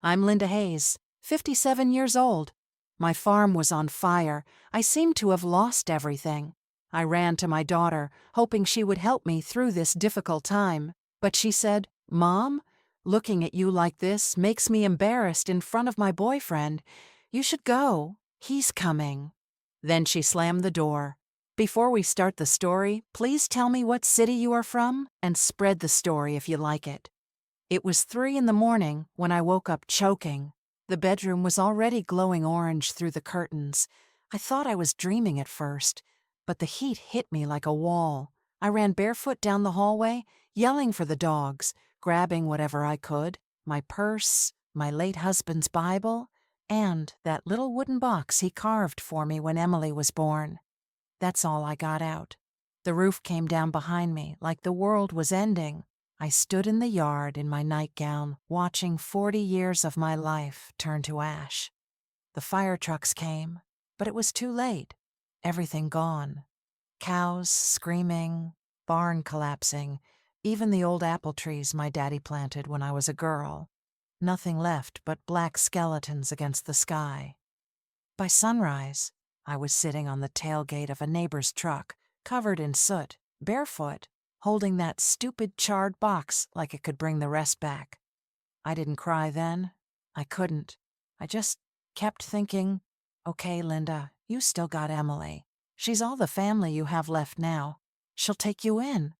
I'm Linda Hayes, 57 years old. My farm was on fire. I seemed to have lost everything. I ran to my daughter, hoping she would help me through this difficult time. But she said, "Mom, looking at you like this makes me embarrassed in front of my boyfriend. You should go. He's coming." Then she slammed the door. Before we start the story, please tell me what city you are from and spread the story if you like it. It was 3 in the morning when I woke up choking. The bedroom was already glowing orange through the curtains. I thought I was dreaming at first, but the heat hit me like a wall. I ran barefoot down the hallway, yelling for the dogs, grabbing whatever I could, my purse, my late husband's Bible, and that little wooden box he carved for me when Emily was born. That's all I got out. The roof came down behind me like the world was ending. I stood in the yard in my nightgown, watching 40 years of my life turn to ash. The fire trucks came, but it was too late. Everything gone. Cows screaming, barn collapsing, even the old apple trees my daddy planted when I was a girl. Nothing left but black skeletons against the sky. By sunrise, I was sitting on the tailgate of a neighbor's truck, covered in soot, barefoot, holding that stupid charred box like it could bring the rest back. I didn't cry then. I couldn't. I just kept thinking, okay, Linda, you still got Emily. She's all the family you have left now. She'll take you in.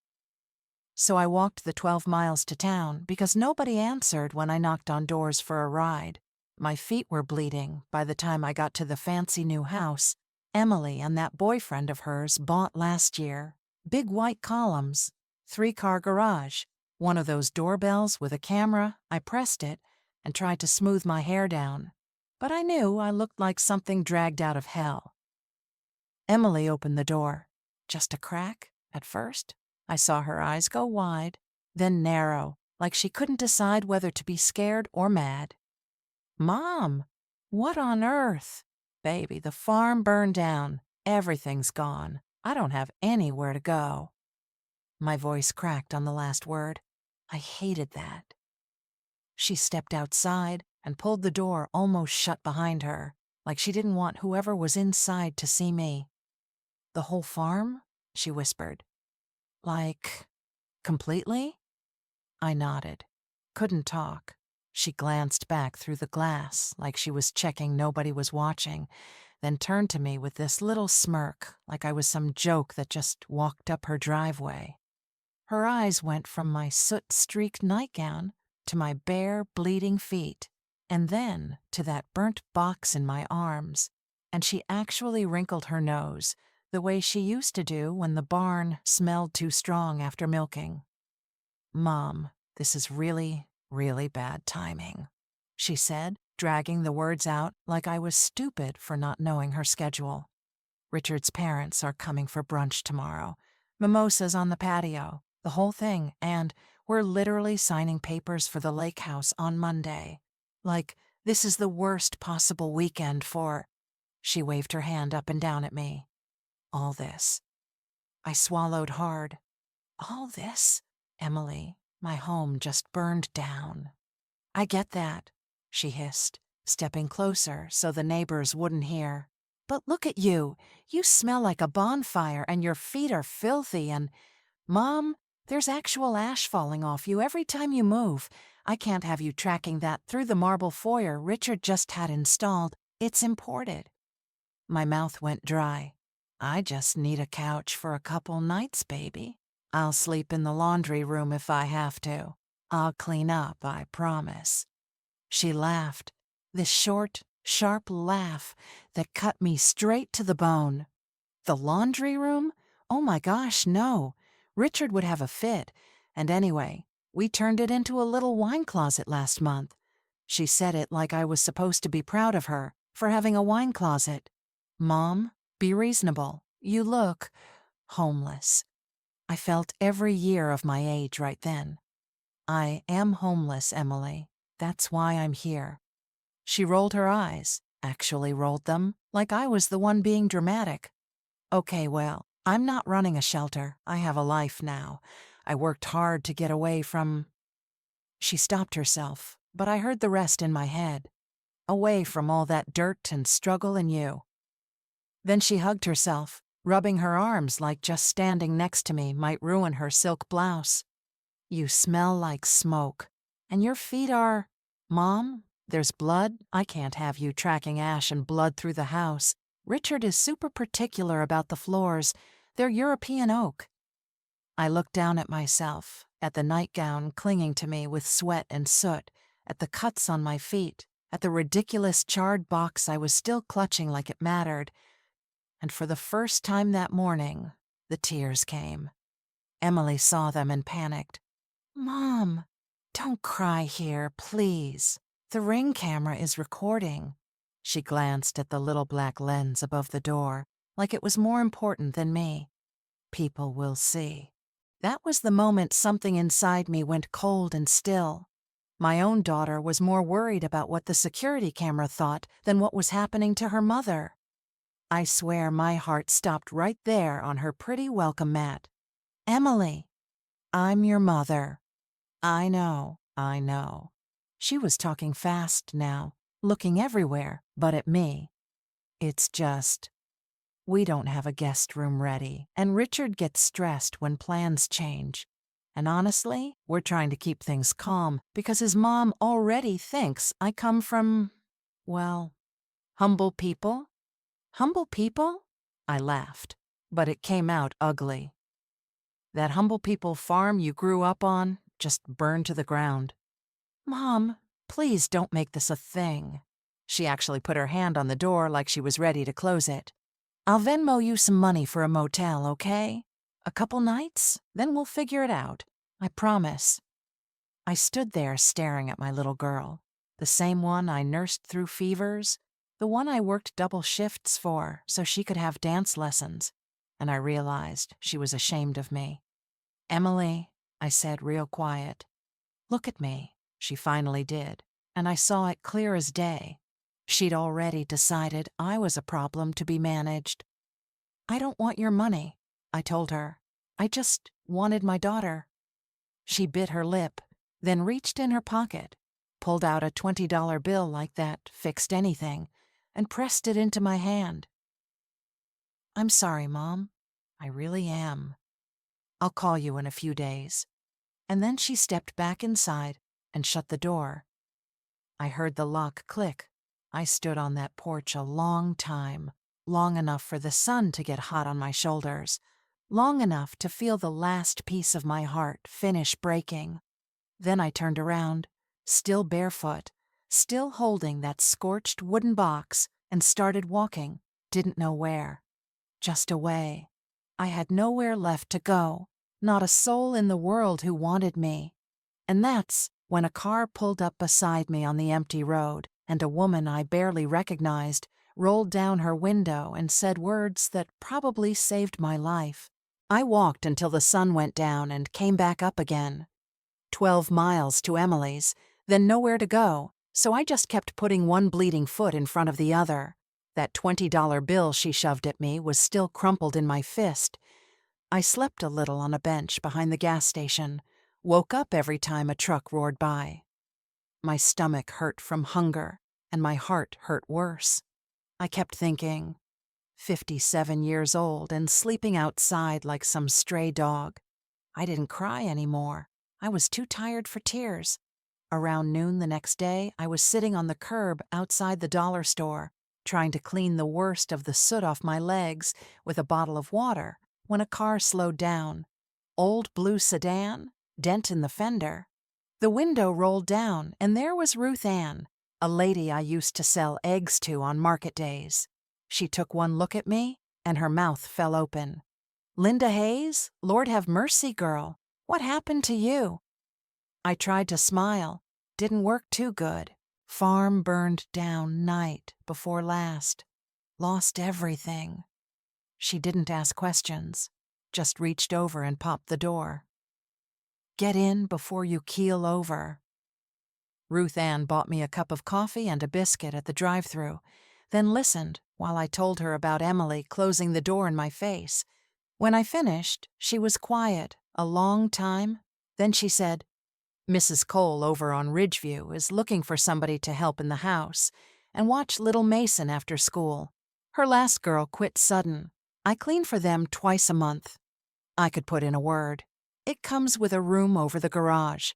So I walked the 12 miles to town because nobody answered when I knocked on doors for a ride. My feet were bleeding by the time I got to the fancy new house Emily and that boyfriend of hers bought last year. Big white columns, 3-car garage, one of those doorbells with a camera. I pressed it and tried to smooth my hair down, but I knew I looked like something dragged out of hell. Emily opened the door. Just a crack at first. I saw her eyes go wide, then narrow, like she couldn't decide whether to be scared or mad. "Mom, what on earth?" "Baby, the farm burned down. Everything's gone. I don't have anywhere to go." My voice cracked on the last word. I hated that. She stepped outside and pulled the door almost shut behind her, like she didn't want whoever was inside to see me. "The whole farm?" she whispered. "Like, completely?" I nodded. Couldn't talk. She glanced back through the glass like she was checking nobody was watching, then turned to me with this little smirk like I was some joke that just walked up her driveway. Her eyes went from my soot-streaked nightgown to my bare, bleeding feet, and then to that burnt box in my arms, and she actually wrinkled her nose, the way she used to do when the barn smelled too strong after milking. "Mom, this is really, really bad timing," she said, dragging the words out like I was stupid for not knowing her schedule. "Richard's parents are coming for brunch tomorrow. Mimosas on the patio, the whole thing, and we're literally signing papers for the lake house on Monday. Like, this is the worst possible weekend for—" She waved her hand up and down at me. "All this." I swallowed hard. "All this? Emily, my home just burned down." "I get that," she hissed, stepping closer so the neighbors wouldn't hear. "But look at you. You smell like a bonfire and your feet are filthy and— Mom, there's actual ash falling off you every time you move. I can't have you tracking that through the marble foyer Richard just had installed. It's imported." My mouth went dry. "I just need a couch for a couple nights, baby. I'll sleep in the laundry room if I have to. I'll clean up, I promise." She laughed, this short, sharp laugh that cut me straight to the bone. "The laundry room? Oh my gosh, no. Richard would have a fit. And anyway, we turned it into a little wine closet last month." She said it like I was supposed to be proud of her for having a wine closet. "Mom, be reasonable. You look homeless." I felt every year of my age right then. "I am homeless, Emily. That's why I'm here." She rolled her eyes, actually rolled them, like I was the one being dramatic. "Okay, well, I'm not running a shelter. I have a life now. I worked hard to get away from—" She stopped herself, but I heard the rest in my head. Away from all that dirt and struggle and you. Then she hugged herself, rubbing her arms like just standing next to me might ruin her silk blouse. You smell like smoke. And your feet are… Mom, there's blood. I can't have you tracking ash and blood through the house. Richard is super particular about the floors. They're European oak. I looked down at myself, at the nightgown clinging to me with sweat and soot, at the cuts on my feet, at the ridiculous charred box I was still clutching like it mattered. And for the first time that morning, the tears came. Emily saw them and panicked. Mom, don't cry here, please. The Ring camera is recording. She glanced at the little black lens above the door, like it was more important than me. People will see. That was the moment something inside me went cold and still. My own daughter was more worried about what the security camera thought than what was happening to her mother. I swear my heart stopped right there on her pretty welcome mat. Emily, I'm your mother. I know. She was talking fast now, looking everywhere but at me. It's just, we don't have a guest room ready, and Richard gets stressed when plans change. And honestly, we're trying to keep things calm because his mom already thinks I come from, well, humble people. Humble people? I laughed, but it came out ugly. That humble people farm you grew up on just burned to the ground. Mom, please don't make this a thing. She actually put her hand on the door like she was ready to close it. I'll Venmo you some money for a motel, okay? A couple nights, then we'll figure it out. I promise. I stood there staring at my little girl, the same one I nursed through fevers, the one I worked double shifts for so she could have dance lessons, and I realized she was ashamed of me. Emily, I said real quiet. Look at me. She finally did, and I saw it clear as day. She'd already decided I was a problem to be managed. I don't want your money, I told her. I just wanted my daughter. She bit her lip, then reached in her pocket, pulled out a $20 bill like that fixed anything, and pressed it into my hand. I'm sorry, Mom. I really am. I'll call you in a few days. And then she stepped back inside and shut the door. I heard the lock click. I stood on that porch a long time, long enough for the sun to get hot on my shoulders, long enough to feel the last piece of my heart finish breaking. Then I turned around, still barefoot, still holding that scorched wooden box, and started walking, didn't know where. Just away. I had nowhere left to go, not a soul in the world who wanted me. And that's when a car pulled up beside me on the empty road, and a woman I barely recognized rolled down her window and said words that probably saved my life. I walked until the sun went down and came back up again. 12 miles to Emily's, then nowhere to go, so I just kept putting one bleeding foot in front of the other. That $20 bill she shoved at me was still crumpled in my fist. I slept a little on a bench behind the gas station, woke up every time a truck roared by. My stomach hurt from hunger, and my heart hurt worse. I kept thinking, 57 years old and sleeping outside like some stray dog. I didn't cry anymore. I was too tired for tears. Around noon the next day, I was sitting on the curb outside the dollar store, trying to clean the worst of the soot off my legs with a bottle of water, when a car slowed down. Old blue sedan, dent in the fender. The window rolled down, and there was Ruth Ann, a lady I used to sell eggs to on market days. She took one look at me, and her mouth fell open. Linda Hayes? Lord have mercy, girl. What happened to you? I tried to smile. Didn't work too good. Farm burned down night before last. Lost everything. She didn't ask questions, just reached over and popped the door. Get in before you keel over. Ruth Ann bought me a cup of coffee and a biscuit at the drive-thru, then listened while I told her about Emily closing the door in my face. When I finished, she was quiet a long time. Then she said, Mrs. Cole over on Ridgeview is looking for somebody to help in the house and watch little Mason after school. Her last girl quit sudden. I clean for them twice a month. I could put in a word. It comes with a room over the garage.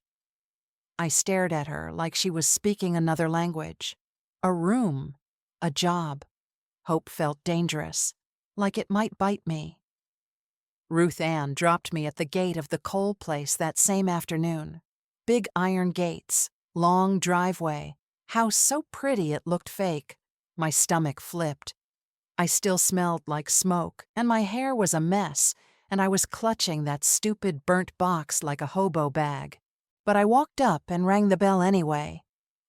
I stared at her like she was speaking another language. A room. A job. Hope felt dangerous, like it might bite me. Ruth Ann dropped me at the gate of the Cole place that same afternoon. Big iron gates, long driveway, house so pretty it looked fake. My stomach flipped. I still smelled like smoke, and my hair was a mess, and I was clutching that stupid burnt box like a hobo bag. But I walked up and rang the bell anyway.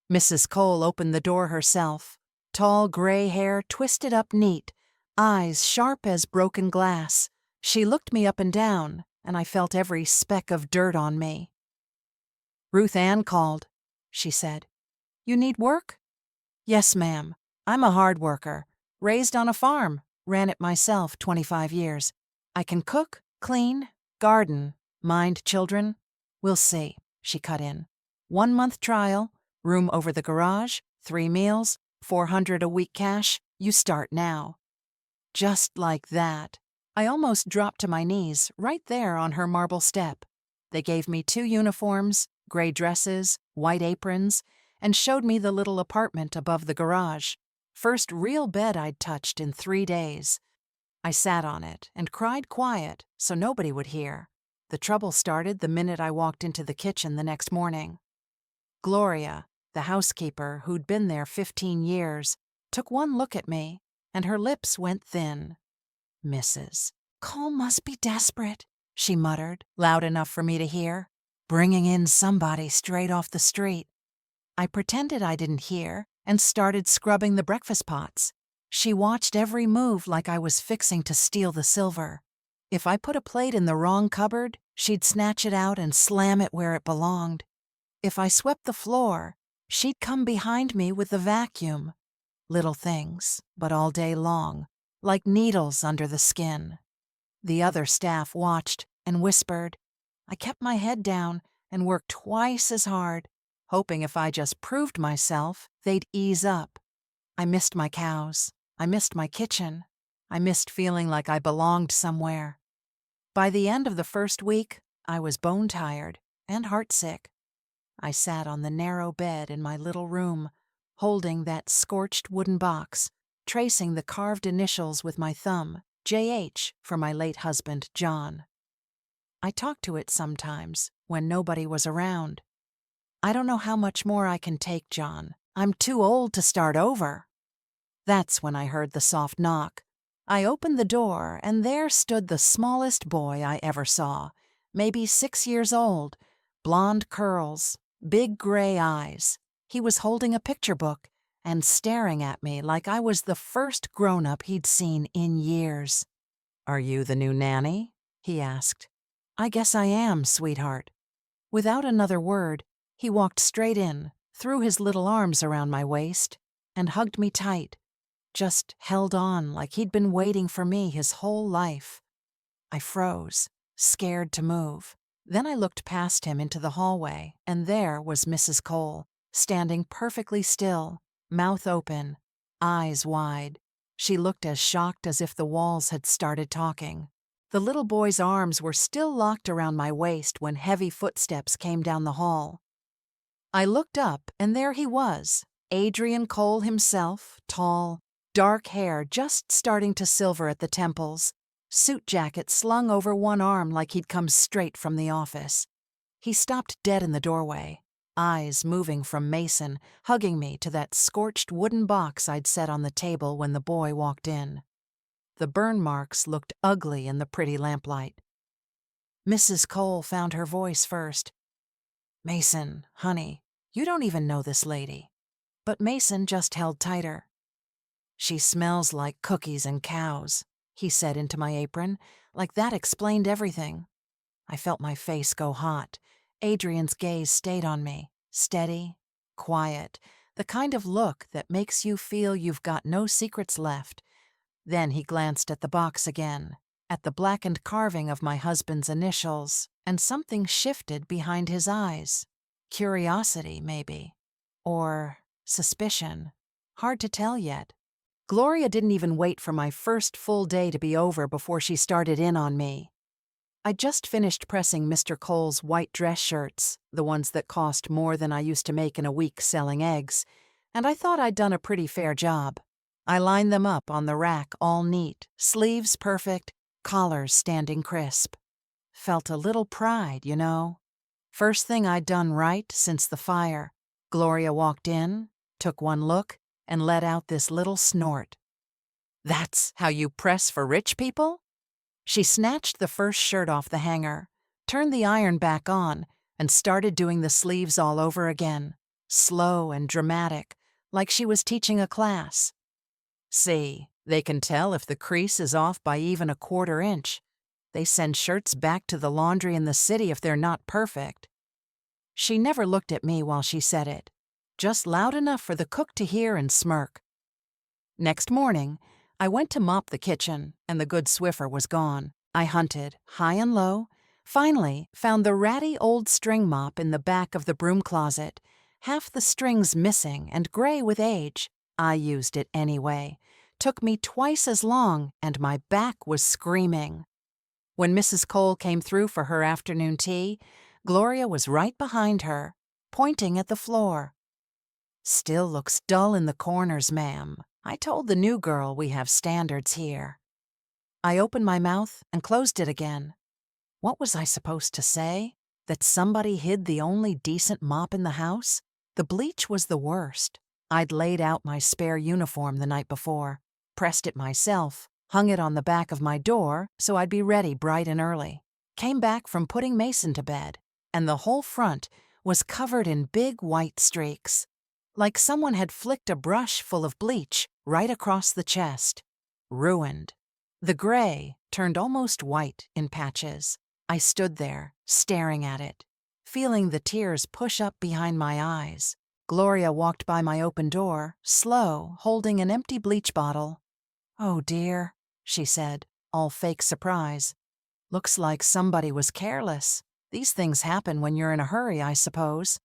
Mrs. Cole opened the door herself. Tall gray hair twisted up neat, eyes sharp as broken glass. She looked me up and down, and I felt every speck of dirt on me. "Ruth Ann called," she said. "You need work?" "Yes, ma'am. I'm a hard worker. Raised on a farm, ran it myself 25 years. I can cook, clean, garden, mind children. We'll see," she cut in. "1 month trial, room over the garage, 3 meals, $400 a week cash. You start now." Just like that. I almost dropped to my knees right there on her marble step. They gave me 2 uniforms, gray dresses, white aprons, and showed me the little apartment above the garage. First real bed I'd touched in 3 days. I sat on it and cried quiet so nobody would hear. The trouble started the minute I walked into the kitchen the next morning. Gloria, the housekeeper who'd been there 15 years, took one look at me, and her lips went thin. "Mrs. Cole must be desperate," she muttered, loud enough for me to hear. "Bringing in somebody straight off the street." I pretended I didn't hear and started scrubbing the breakfast pots. She watched every move like I was fixing to steal the silver. If I put a plate in the wrong cupboard, she'd snatch it out and slam it where it belonged. If I swept the floor, she'd come behind me with the vacuum. Little things, but all day long, like needles under the skin. The other staff watched and whispered. I kept my head down and worked twice as hard, hoping if I just proved myself, they'd ease up. I missed my cows. I missed my kitchen. I missed feeling like I belonged somewhere. By the end of the first week, I was bone-tired and heartsick. I sat on the narrow bed in my little room, holding that scorched wooden box, tracing the carved initials with my thumb, JH for my late husband, John. I talked to it sometimes when nobody was around. "I don't know how much more I can take, John. I'm too old to start over." That's when I heard the soft knock. I opened the door, and there stood the smallest boy I ever saw, maybe 6 years old, blonde curls, big gray eyes. He was holding a picture book and staring at me like I was the first grown-up he'd seen in years. "Are you the new nanny?" he asked. "I guess I am, sweetheart." Without another word, he walked straight in, threw his little arms around my waist, and hugged me tight. Just held on like he'd been waiting for me his whole life. I froze, scared to move. Then I looked past him into the hallway, and there was Mrs. Cole, standing perfectly still, mouth open, eyes wide. She looked as shocked as if the walls had started talking. The little boy's arms were still locked around my waist when heavy footsteps came down the hall. I looked up, and there he was, Adrian Cole himself, tall, dark hair just starting to silver at the temples, suit jacket slung over one arm like he'd come straight from the office. He stopped dead in the doorway, eyes moving from Mason, hugging me to that scorched wooden box I'd set on the table when the boy walked in. The burn marks looked ugly in the pretty lamplight. Mrs. Cole found her voice first. "Mason, honey, you don't even know this lady." But Mason just held tighter. "She smells like cookies and cows," he said into my apron, like that explained everything. I felt my face go hot. Adrian's gaze stayed on me, steady, quiet, the kind of look that makes you feel you've got no secrets left. Then he glanced at the box again, at the blackened carving of my husband's initials, and something shifted behind his eyes. Curiosity, maybe. Or suspicion. Hard to tell yet. Gloria didn't even wait for my first full day to be over before she started in on me. I'd just finished pressing Mr. Cole's white dress shirts, the ones that cost more than I used to make in a week selling eggs, and I thought I'd done a pretty fair job. I lined them up on the rack all neat, sleeves perfect, collars standing crisp. Felt a little pride, you know. First thing I'd done right since the fire. Gloria walked in, took one look, and let out this little snort. "That's how you press for rich people?" She snatched the first shirt off the hanger, turned the iron back on, and started doing the sleeves all over again, slow and dramatic, like she was teaching a class. See, they can tell if the crease is off by even a quarter inch. They send shirts back to the laundry in the city if they're not perfect. She never looked at me while she said it, just loud enough for the cook to hear and smirk. Next morning, I went to mop the kitchen, and the good Swiffer was gone. I hunted, high and low, finally found the ratty old string mop in the back of the broom closet, half the strings missing and gray with age. I used it anyway. Took me twice as long, and my back was screaming. When Mrs. Cole came through for her afternoon tea, Gloria was right behind her, pointing at the floor. "Still looks dull in the corners, ma'am. I told the new girl we have standards here." I opened my mouth and closed it again. What was I supposed to say? That somebody hid the only decent mop in the house? The bleach was the worst. I'd laid out my spare uniform the night before, pressed it myself, hung it on the back of my door so I'd be ready bright and early. Came back from putting Mason to bed, and the whole front was covered in big white streaks, like someone had flicked a brush full of bleach right across the chest. Ruined. The gray turned almost white in patches. I stood there, staring at it, feeling the tears push up behind my eyes. Gloria walked by my open door, slow, holding an empty bleach bottle. "Oh dear," she said, all fake surprise. "Looks like somebody was careless. These things happen when you're in a hurry, I suppose."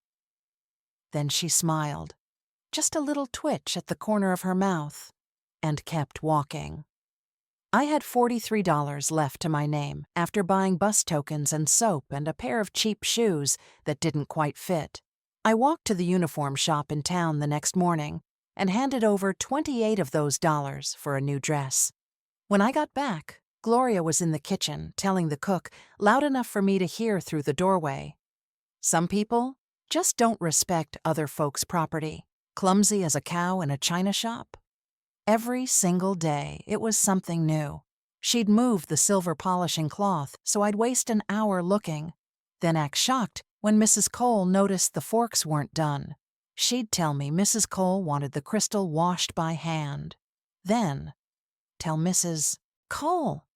Then she smiled, just a little twitch at the corner of her mouth, and kept walking. I had $43 left to my name after buying bus tokens and soap and a pair of cheap shoes that didn't quite fit. I walked to the uniform shop in town the next morning and handed over 28 of those dollars for a new dress. When I got back, Gloria was in the kitchen telling the cook loud enough for me to hear through the doorway. "Some people just don't respect other folks' property. Clumsy as a cow in a china shop." Every single day, it was something new. She'd move the silver polishing cloth so I'd waste an hour looking, then act shocked when Mrs. Cole noticed the forks weren't done. She'd tell me Mrs. Cole wanted the crystal washed by hand. Then tell Mrs. Cole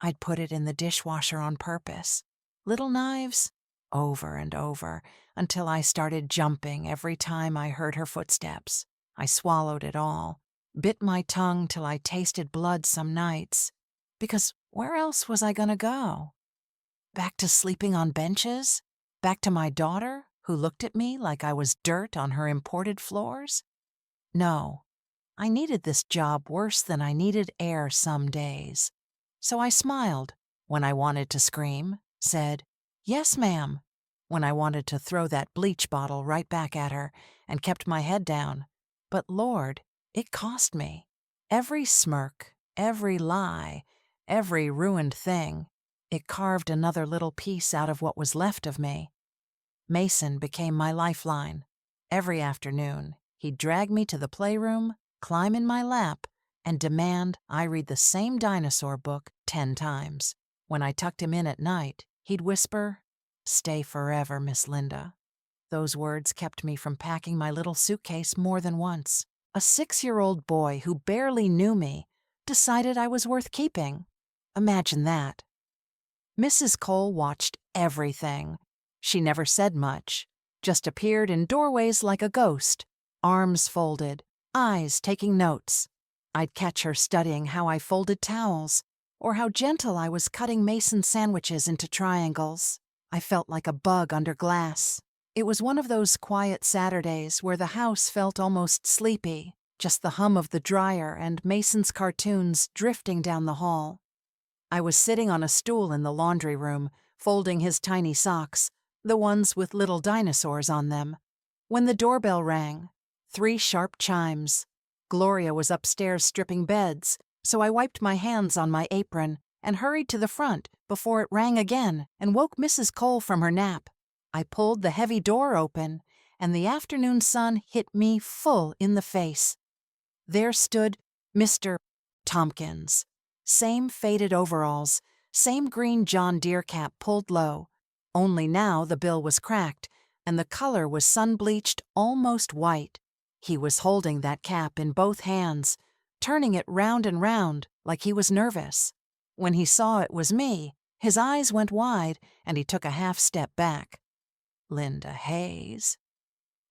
I'd put it in the dishwasher on purpose. Little knives, over and over, until I started jumping every time I heard her footsteps. I swallowed it all, bit my tongue till I tasted blood some nights. Because where else was I gonna go? Back to sleeping on benches? Back to my daughter, who looked at me like I was dirt on her imported floors? No, I needed this job worse than I needed air some days. So I smiled when I wanted to scream, said, "Yes, ma'am," when I wanted to throw that bleach bottle right back at her, and kept my head down. But Lord, it cost me. Every smirk, every lie, every ruined thing, it carved another little piece out of what was left of me. Mason became my lifeline. Every afternoon, he'd drag me to the playroom, climb in my lap, and demand I read the same dinosaur book 10 times. When I tucked him in at night, he'd whisper, "Stay forever, Miss Linda." Those words kept me from packing my little suitcase more than once. A 6-year-old boy who barely knew me decided I was worth keeping. Imagine that. Mrs. Cole watched everything. She never said much, just appeared in doorways like a ghost, arms folded, eyes taking notes. I'd catch her studying how I folded towels, or how gentle I was cutting Mason sandwiches into triangles. I felt like a bug under glass. It was one of those quiet Saturdays where the house felt almost sleepy, just the hum of the dryer and Mason's cartoons drifting down the hall. I was sitting on a stool in the laundry room, folding his tiny socks, the ones with little dinosaurs on them, when the doorbell rang. 3 sharp chimes. Gloria was upstairs stripping beds, so I wiped my hands on my apron and hurried to the front before it rang again and woke Mrs. Cole from her nap. I pulled the heavy door open, and the afternoon sun hit me full in the face. There stood Mr. Tompkins. Same faded overalls, same green John Deere cap pulled low, only now the bill was cracked, and the color was sun-bleached almost white. He was holding that cap in both hands, turning it round and round like he was nervous. When he saw it was me, his eyes went wide, and he took a half-step back. "Linda Hayes?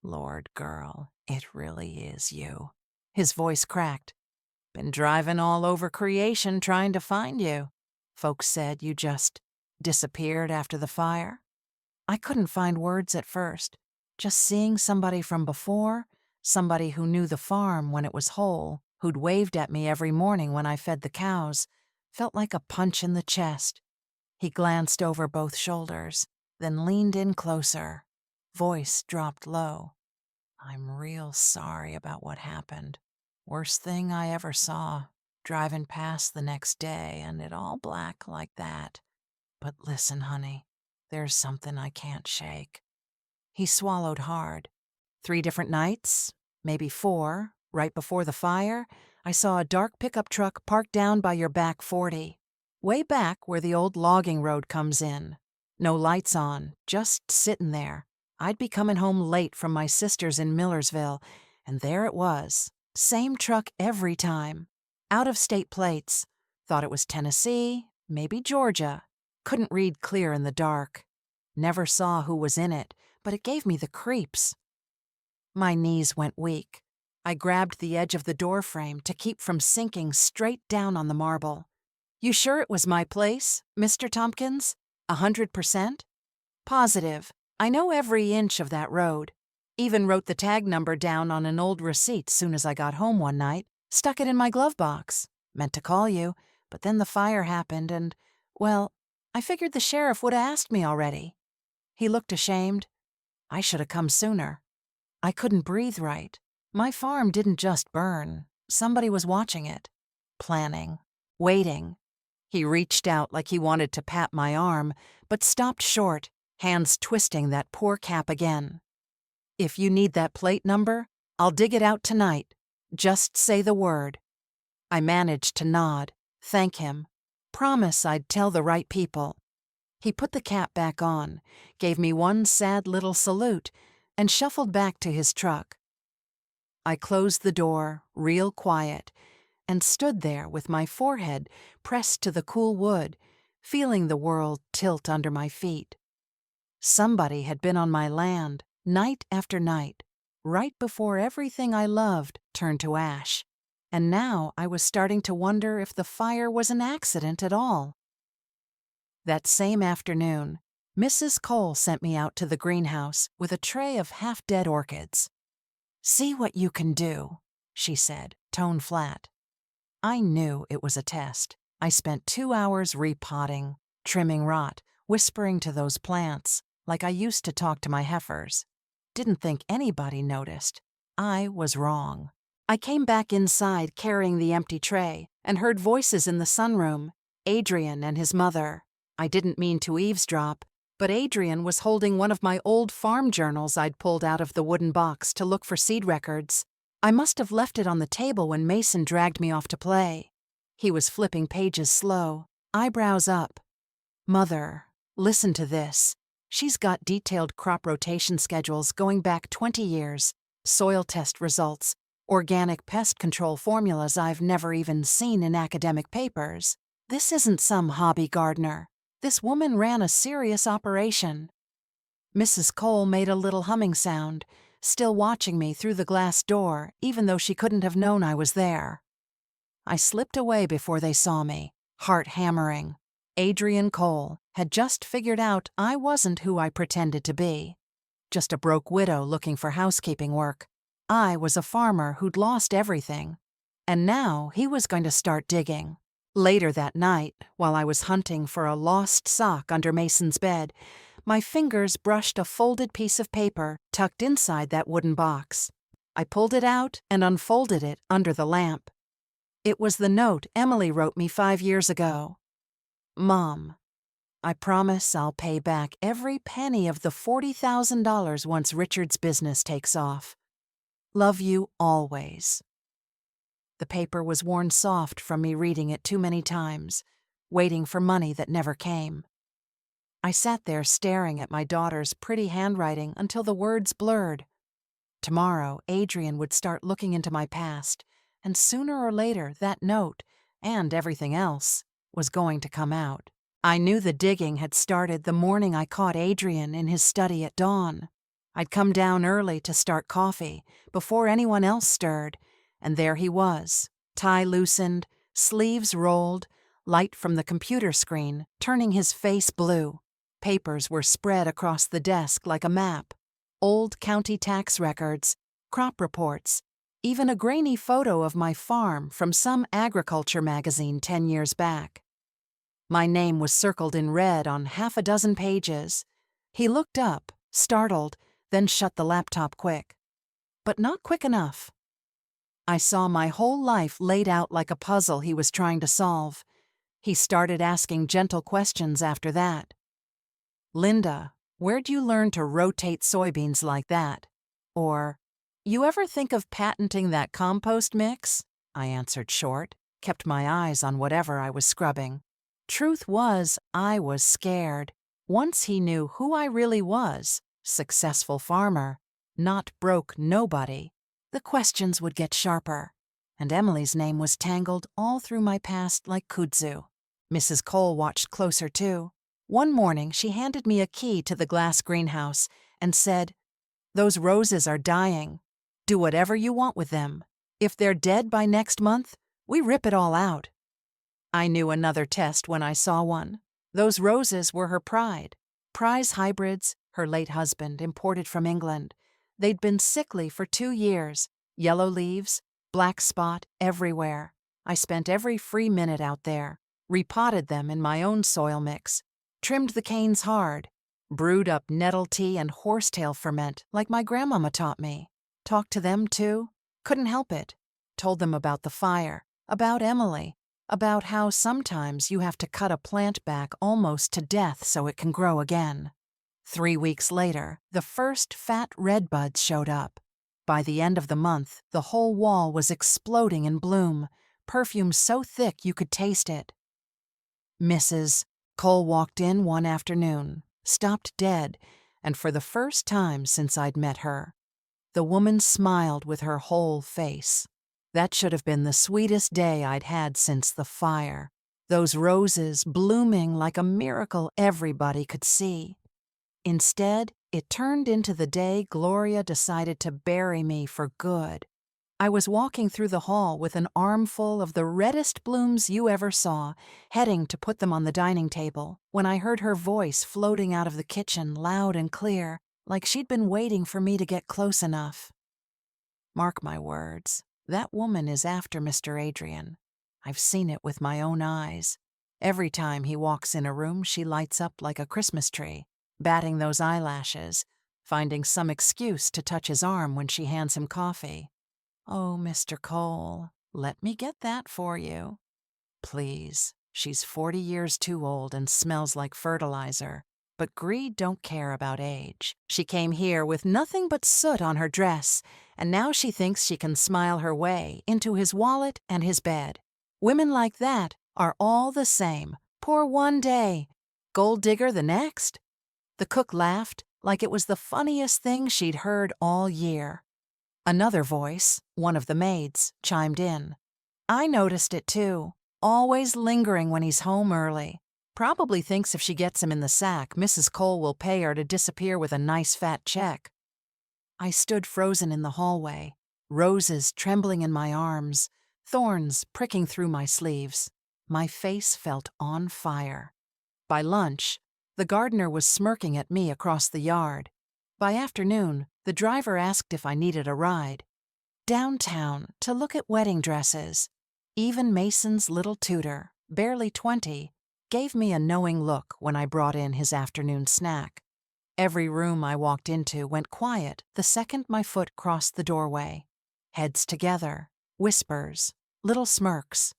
Lord, girl, it really is you." His voice cracked. "Been driving all over creation trying to find you. Folks said you just disappeared after the fire." I couldn't find words at first. Just seeing somebody from before, somebody who knew the farm when it was whole, who'd waved at me every morning when I fed the cows, felt like a punch in the chest. He glanced over both shoulders, then leaned in closer. Voice dropped low. "I'm real sorry about what happened. Worst thing I ever saw. Driving past the next day and it all black like that. But listen, honey, there's something I can't shake." He swallowed hard. 3 different nights, maybe 4, right before the fire, I saw a dark pickup truck parked down by your back 40. Way back where the old logging road comes in. No lights on, just sitting there. I'd be coming home late from my sister's in Millersville, and there it was. Same truck every time. Out-of-state plates. Thought it was Tennessee, maybe Georgia. Couldn't read clear in the dark. Never saw who was in it, but it gave me the creeps. My knees went weak. I grabbed the edge of the door frame to keep from sinking straight down on the marble. "You sure it was my place, Mr. Tompkins? 100%? "Positive. I know every inch of that road. Even wrote the tag number down on an old receipt soon as I got home one night. Stuck it in my glove box. Meant to call you, but then the fire happened and, well, I figured the sheriff would have asked me already." He looked ashamed. "I should have come sooner. I couldn't breathe right. My farm didn't just burn. Somebody was watching it. Planning. Waiting." He reached out like he wanted to pat my arm, but stopped short, hands twisting that poor cap again. "If you need that plate number, I'll dig it out tonight. Just say the word." I managed to nod, thank him, promise I'd tell the right people. He put the cap back on, gave me one sad little salute, and shuffled back to his truck. I closed the door, real quiet, and stood there with my forehead pressed to the cool wood, feeling the world tilt under my feet. Somebody had been on my land, night after night, right before everything I loved turned to ash, and now I was starting to wonder if the fire was an accident at all. That same afternoon, Mrs. Cole sent me out to the greenhouse with a tray of half-dead orchids. "See what you can do," she said, tone flat. I knew it was a test. I spent 2 hours repotting, trimming rot, whispering to those plants, like I used to talk to my heifers. Didn't think anybody noticed. I was wrong. I came back inside carrying the empty tray and heard voices in the sunroom, Adrian and his mother. I didn't mean to eavesdrop, but Adrian was holding one of my old farm journals I'd pulled out of the wooden box to look for seed records. I must have left it on the table when Mason dragged me off to play. He was flipping pages slow, eyebrows up. "Mother, listen to this. She's got detailed crop rotation schedules going back 20 years, soil test results, organic pest control formulas I've never even seen in academic papers. This isn't some hobby gardener. This woman ran a serious operation." Mrs. Cole made a little humming sound, still watching me through the glass door, even though she couldn't have known I was there. I slipped away before they saw me, heart hammering. Adrian Cole had just figured out I wasn't who I pretended to be. just a broke widow looking for housekeeping work. I was a farmer who'd lost everything. And now he was going to start digging. Later that night, while I was hunting for a lost sock under Mason's bed, my fingers brushed a folded piece of paper tucked inside that wooden box. I pulled it out and unfolded it under the lamp. It was the note Emily wrote me 5 years ago. Mom, I promise I'll pay back every penny of the $40,000 once Richard's business takes off. Love you always. The paper was worn soft from me reading it too many times, waiting for money that never came. I sat there staring at my daughter's pretty handwriting until the words blurred. Tomorrow, Adrian would start looking into my past, and sooner or later that note, and everything else, was going to come out. I knew the digging had started the morning I caught Adrian in his study at dawn. I'd come down early to start coffee, before anyone else stirred, and there he was, tie loosened, sleeves rolled, light from the computer screen, turning his face blue. Papers were spread across the desk like a map. Old county tax records, crop reports, even a grainy photo of my farm from some agriculture magazine 10 years back. My name was circled in red on half a dozen pages. He looked up, startled, then shut the laptop quick. But not quick enough. I saw my whole life laid out like a puzzle he was trying to solve. He started asking gentle questions after that. Linda, where'd you learn to rotate soybeans like that? Or, you ever think of patenting that compost mix? I answered short, kept my eyes on whatever I was scrubbing. Truth was, I was scared. Once he knew who I really was, successful farmer, not broke nobody, the questions would get sharper. And Emily's name was tangled all through my past like kudzu. Mrs. Cole watched closer too. One morning she handed me a key to the glass greenhouse and said, "Those roses are dying. Do whatever you want with them. If they're dead by next month, we rip it all out." I knew another test when I saw one. Those roses were her pride. Prize hybrids, her late husband imported from England. They'd been sickly for 2 years, yellow leaves, black spot everywhere. I spent every free minute out there, repotted them in my own soil mix, trimmed the canes hard, brewed up nettle tea and horsetail ferment like my grandmama taught me. Talked to them too. Couldn't help it. Told them about the fire, about Emily, about how sometimes you have to cut a plant back almost to death so it can grow again. 3 weeks later, the first fat red buds showed up. By the end of the month, the whole wall was exploding in bloom, perfume so thick you could taste it. Mrs. Cole walked in one afternoon, stopped dead, and for the first time since I'd met her, the woman smiled with her whole face. That should have been the sweetest day I'd had since the fire. Those roses blooming like a miracle everybody could see. Instead, it turned into the day Gloria decided to bury me for good. I was walking through the hall with an armful of the reddest blooms you ever saw, heading to put them on the dining table, when I heard her voice floating out of the kitchen loud and clear, like she'd been waiting for me to get close enough. Mark my words, that woman is after Mr. Adrian. I've seen it with my own eyes. Every time he walks in a room, she lights up like a Christmas tree, batting those eyelashes, finding some excuse to touch his arm when she hands him coffee. "Oh, Mr. Cole, let me get that for you." Please, she's 40 years too old and smells like fertilizer. But greed don't care about age. She came here with nothing but soot on her dress, and now she thinks she can smile her way into his wallet and his bed. Women like that are all the same. Poor one day, gold digger the next. The cook laughed like it was the funniest thing she'd heard all year. Another voice, one of the maids, chimed in. I noticed it too, always lingering when he's home early. Probably thinks if she gets him in the sack, Mrs. Cole will pay her to disappear with a nice fat check. I stood frozen in the hallway, roses trembling in my arms, thorns pricking through my sleeves. My face felt on fire. By lunch, the gardener was smirking at me across the yard. By afternoon, the driver asked if I needed a ride. Downtown to look at wedding dresses. Even Mason's little tutor, barely 20, gave me a knowing look when I brought in his afternoon snack. Every room I walked into went quiet the second my foot crossed the doorway. Heads together, whispers, little smirks.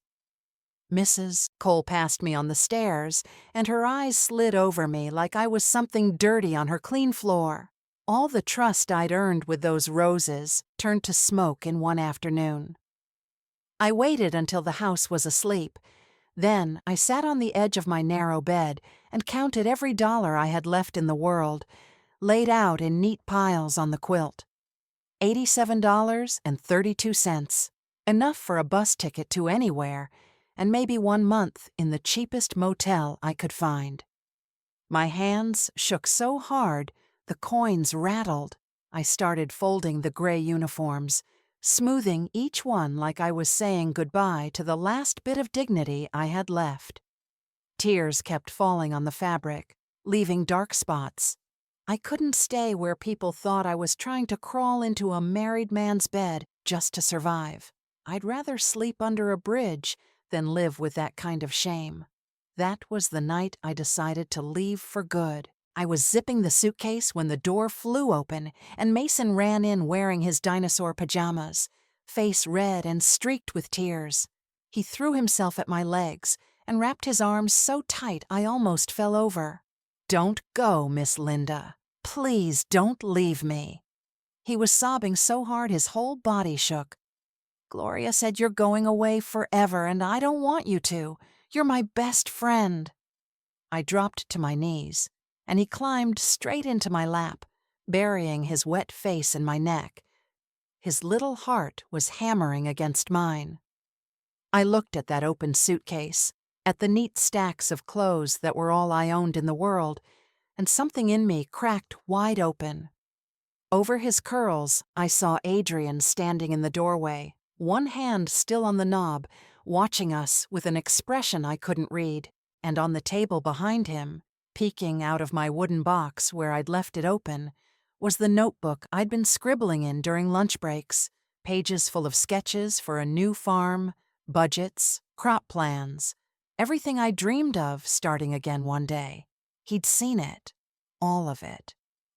Mrs. Cole passed me on the stairs, and her eyes slid over me like I was something dirty on her clean floor. All the trust I'd earned with those roses turned to smoke in one afternoon. I waited until the house was asleep. Then I sat on the edge of my narrow bed and counted every dollar I had left in the world, laid out in neat piles on the quilt. $87.32, enough for a bus ticket to anywhere, and maybe 1 month in the cheapest motel I could find. My hands shook so hard, the coins rattled. I started folding the gray uniforms, smoothing each one like I was saying goodbye to the last bit of dignity I had left. Tears kept falling on the fabric, leaving dark spots. I couldn't stay where people thought I was trying to crawl into a married man's bed just to survive. I'd rather sleep under a bridge than live with that kind of shame. That was the night I decided to leave for good. I was zipping the suitcase when the door flew open and Mason ran in wearing his dinosaur pajamas, face red and streaked with tears. He threw himself at my legs and wrapped his arms so tight I almost fell over. "Don't go, Miss Linda. Please don't leave me." He was sobbing so hard his whole body shook. "Gloria said you're going away forever and I don't want you to. You're my best friend." I dropped to my knees, and he climbed straight into my lap, burying his wet face in my neck. His little heart was hammering against mine. I looked at that open suitcase, at the neat stacks of clothes that were all I owned in the world, and something in me cracked wide open. Over his curls, I saw Adrian standing in the doorway, one hand still on the knob, watching us with an expression I couldn't read, and on the table behind him, peeking out of my wooden box where I'd left it open, was the notebook I'd been scribbling in during lunch breaks, pages full of sketches for a new farm, budgets, crop plans, everything I dreamed of starting again one day. He'd seen it, all of it.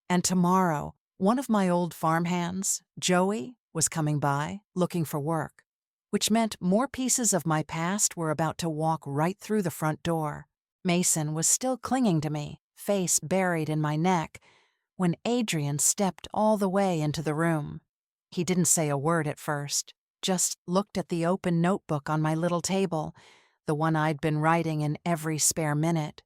And tomorrow, one of my old farmhands, Joey, was coming by, looking for work, which meant more pieces of my past were about to walk right through the front door. Mason was still clinging to me, face buried in my neck, when Adrian stepped all the way into the room. He didn't say a word at first, just looked at the open notebook on my little table, the one I'd been writing in every spare minute.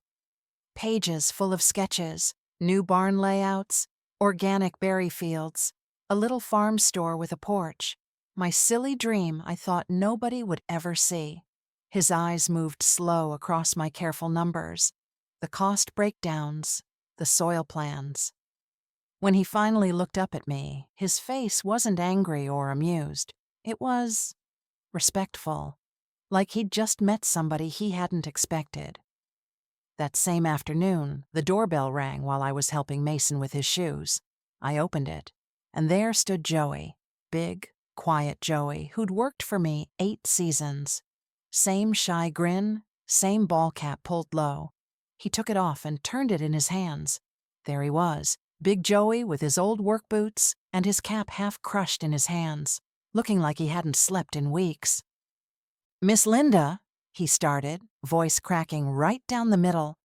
Pages full of sketches, new barn layouts, organic berry fields, a little farm store with a porch. My silly dream I thought nobody would ever see. His eyes moved slow across my careful numbers, the cost breakdowns, the soil plans. When he finally looked up at me, his face wasn't angry or amused. It was respectful, like he'd just met somebody he hadn't expected. That same afternoon, the doorbell rang while I was helping Mason with his shoes. I opened it, and there stood Joey, big, quiet Joey, who'd worked for me 8 seasons. Same shy grin, same ball cap pulled low. He took it off and turned it in his hands. There he was, big Joey with his old work boots and his cap half crushed in his hands, looking like he hadn't slept in weeks. "Miss Linda," he started, voice cracking right down the middle.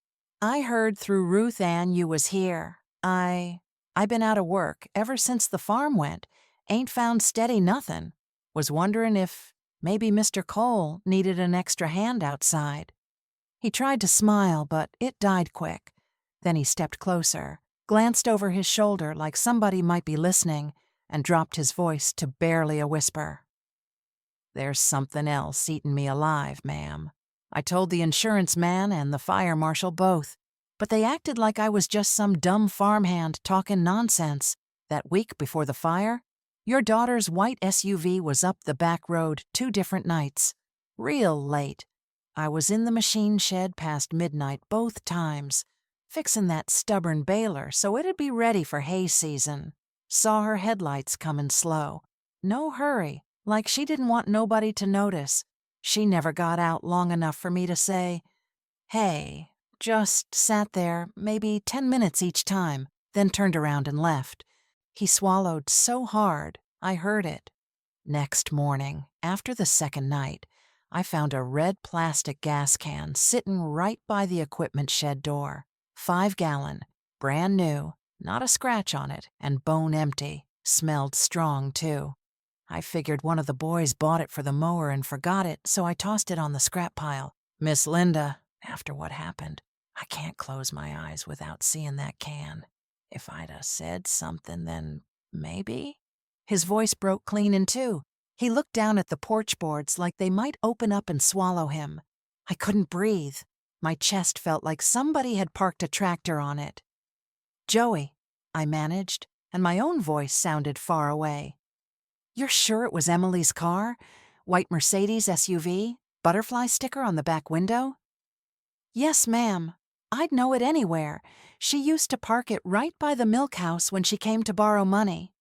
"I heard through Ruth Ann you was here. I been out of work ever since the farm went. Ain't found steady nothin'. Was wonderin' if maybe Mr. Cole needed an extra hand outside." He tried to smile, but it died quick. Then he stepped closer, glanced over his shoulder like somebody might be listening, and dropped his voice to barely a whisper. "There's something else eatin' me alive, ma'am. I told the insurance man and the fire marshal both, but they acted like I was just some dumb farmhand talkin' nonsense. That week before the fire, your daughter's white SUV was up the back road 2 different nights. Real late. I was in the machine shed past midnight both times. fixin' that stubborn baler so it'd be ready for hay season. Saw her headlights comin' slow. No hurry, like she didn't want nobody to notice. She never got out long enough for me to say, "Hey," just sat there maybe 10 minutes each time, then turned around and left. He swallowed so hard, I heard it. Next morning, after the second night, I found a red plastic gas can sittin' right by the equipment shed door. 5-gallon, brand new, not a scratch on it, and bone empty. Smelled strong, too. I figured one of the boys bought it for the mower and forgot it, so I tossed it on the scrap pile. Miss Linda, after what happened, I can't close my eyes without seeing that can. If I'd a said something, then maybe? His voice broke clean in two. He looked down at the porch boards like they might open up and swallow him. I couldn't breathe. My chest felt like somebody had parked a tractor on it. "Joey," I managed, and my own voice sounded far away. "You're sure it was Emily's car? White Mercedes SUV? Butterfly sticker on the back window?" "Yes, ma'am. I'd know it anywhere. She used to park it right by the milk house when she came to borrow money."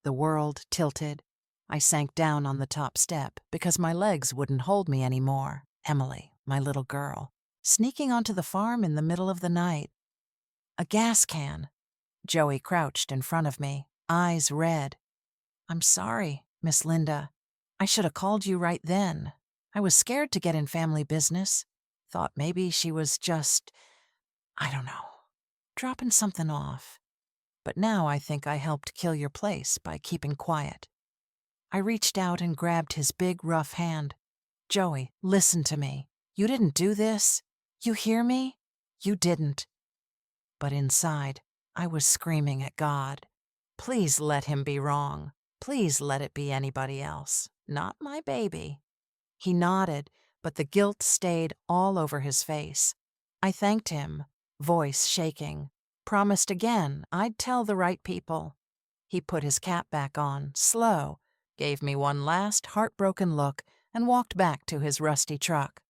The world tilted. I sank down on the top step because my legs wouldn't hold me anymore. Emily, my little girl, sneaking onto the farm in the middle of the night. A gas can. Joey crouched in front of me, eyes red. "I'm sorry, Miss Linda. I should have called you right then. I was scared to get in family business. Thought maybe she was just, I don't know, dropping something off. But now I think I helped kill your place by keeping quiet." I reached out and grabbed his big, rough hand. "Joey, listen to me. You didn't do this. You hear me? You didn't." But inside, I was screaming at God. Please let him be wrong. Please let it be anybody else, not my baby. He nodded, but the guilt stayed all over his face. I thanked him, voice shaking. Promised again I'd tell the right people. He put his cap back on, slow, gave me one last heartbroken look, and walked back to his rusty truck.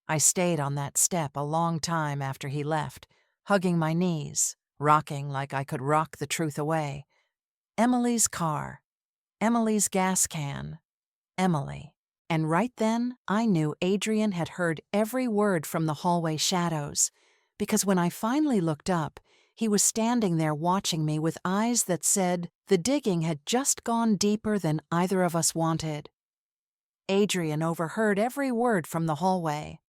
I stayed on that step a long time after he left, hugging my knees, rocking like I could rock the truth away. Emily's car. Emily's gas can. Emily. And right then, I knew Adrian had heard every word from the hallway shadows, because when I finally looked up, he was standing there watching me with eyes that said the digging had just gone deeper than either of us wanted. Adrian overheard every word from the hallway.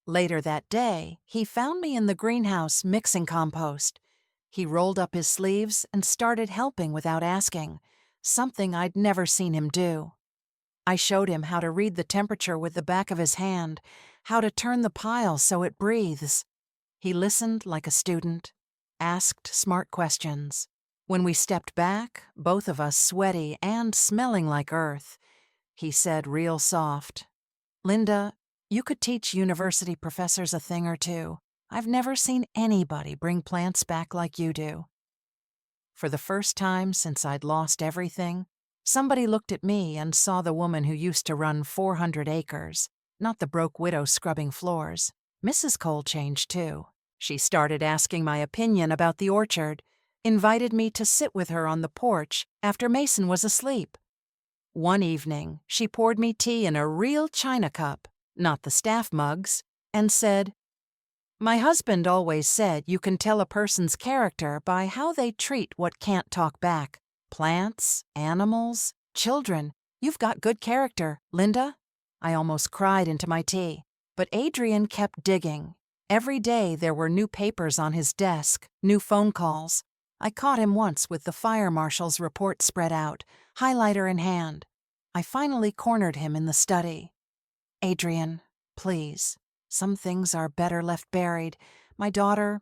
Later that day, he found me in the greenhouse mixing compost. He rolled up his sleeves and started helping without asking, something I'd never seen him do. I showed him how to read the temperature with the back of his hand, how to turn the pile so it breathes. He listened like a student, asked smart questions. When we stepped back, both of us sweaty and smelling like earth, he said real soft, "Linda, you could teach university professors a thing or two. I've never seen anybody bring plants back like you do." For the first time since I'd lost everything, somebody looked at me and saw the woman who used to run 400 acres, not the broke widow scrubbing floors. Mrs. Cole changed too. She started asking my opinion about the orchard, invited me to sit with her on the porch after Mason was asleep. One evening, she poured me tea in a real china cup, not the staff mugs, and said, "My husband always said you can tell a person's character by how they treat what can't talk back. Plants, animals, children. You've got good character, Linda." I almost cried into my tea, but Adrian kept digging. Every day there were new papers on his desk, new phone calls. I caught him once with the fire marshal's report spread out, highlighter in hand. I finally cornered him in the study. "Adrian, please. Some things are better left buried. My daughter,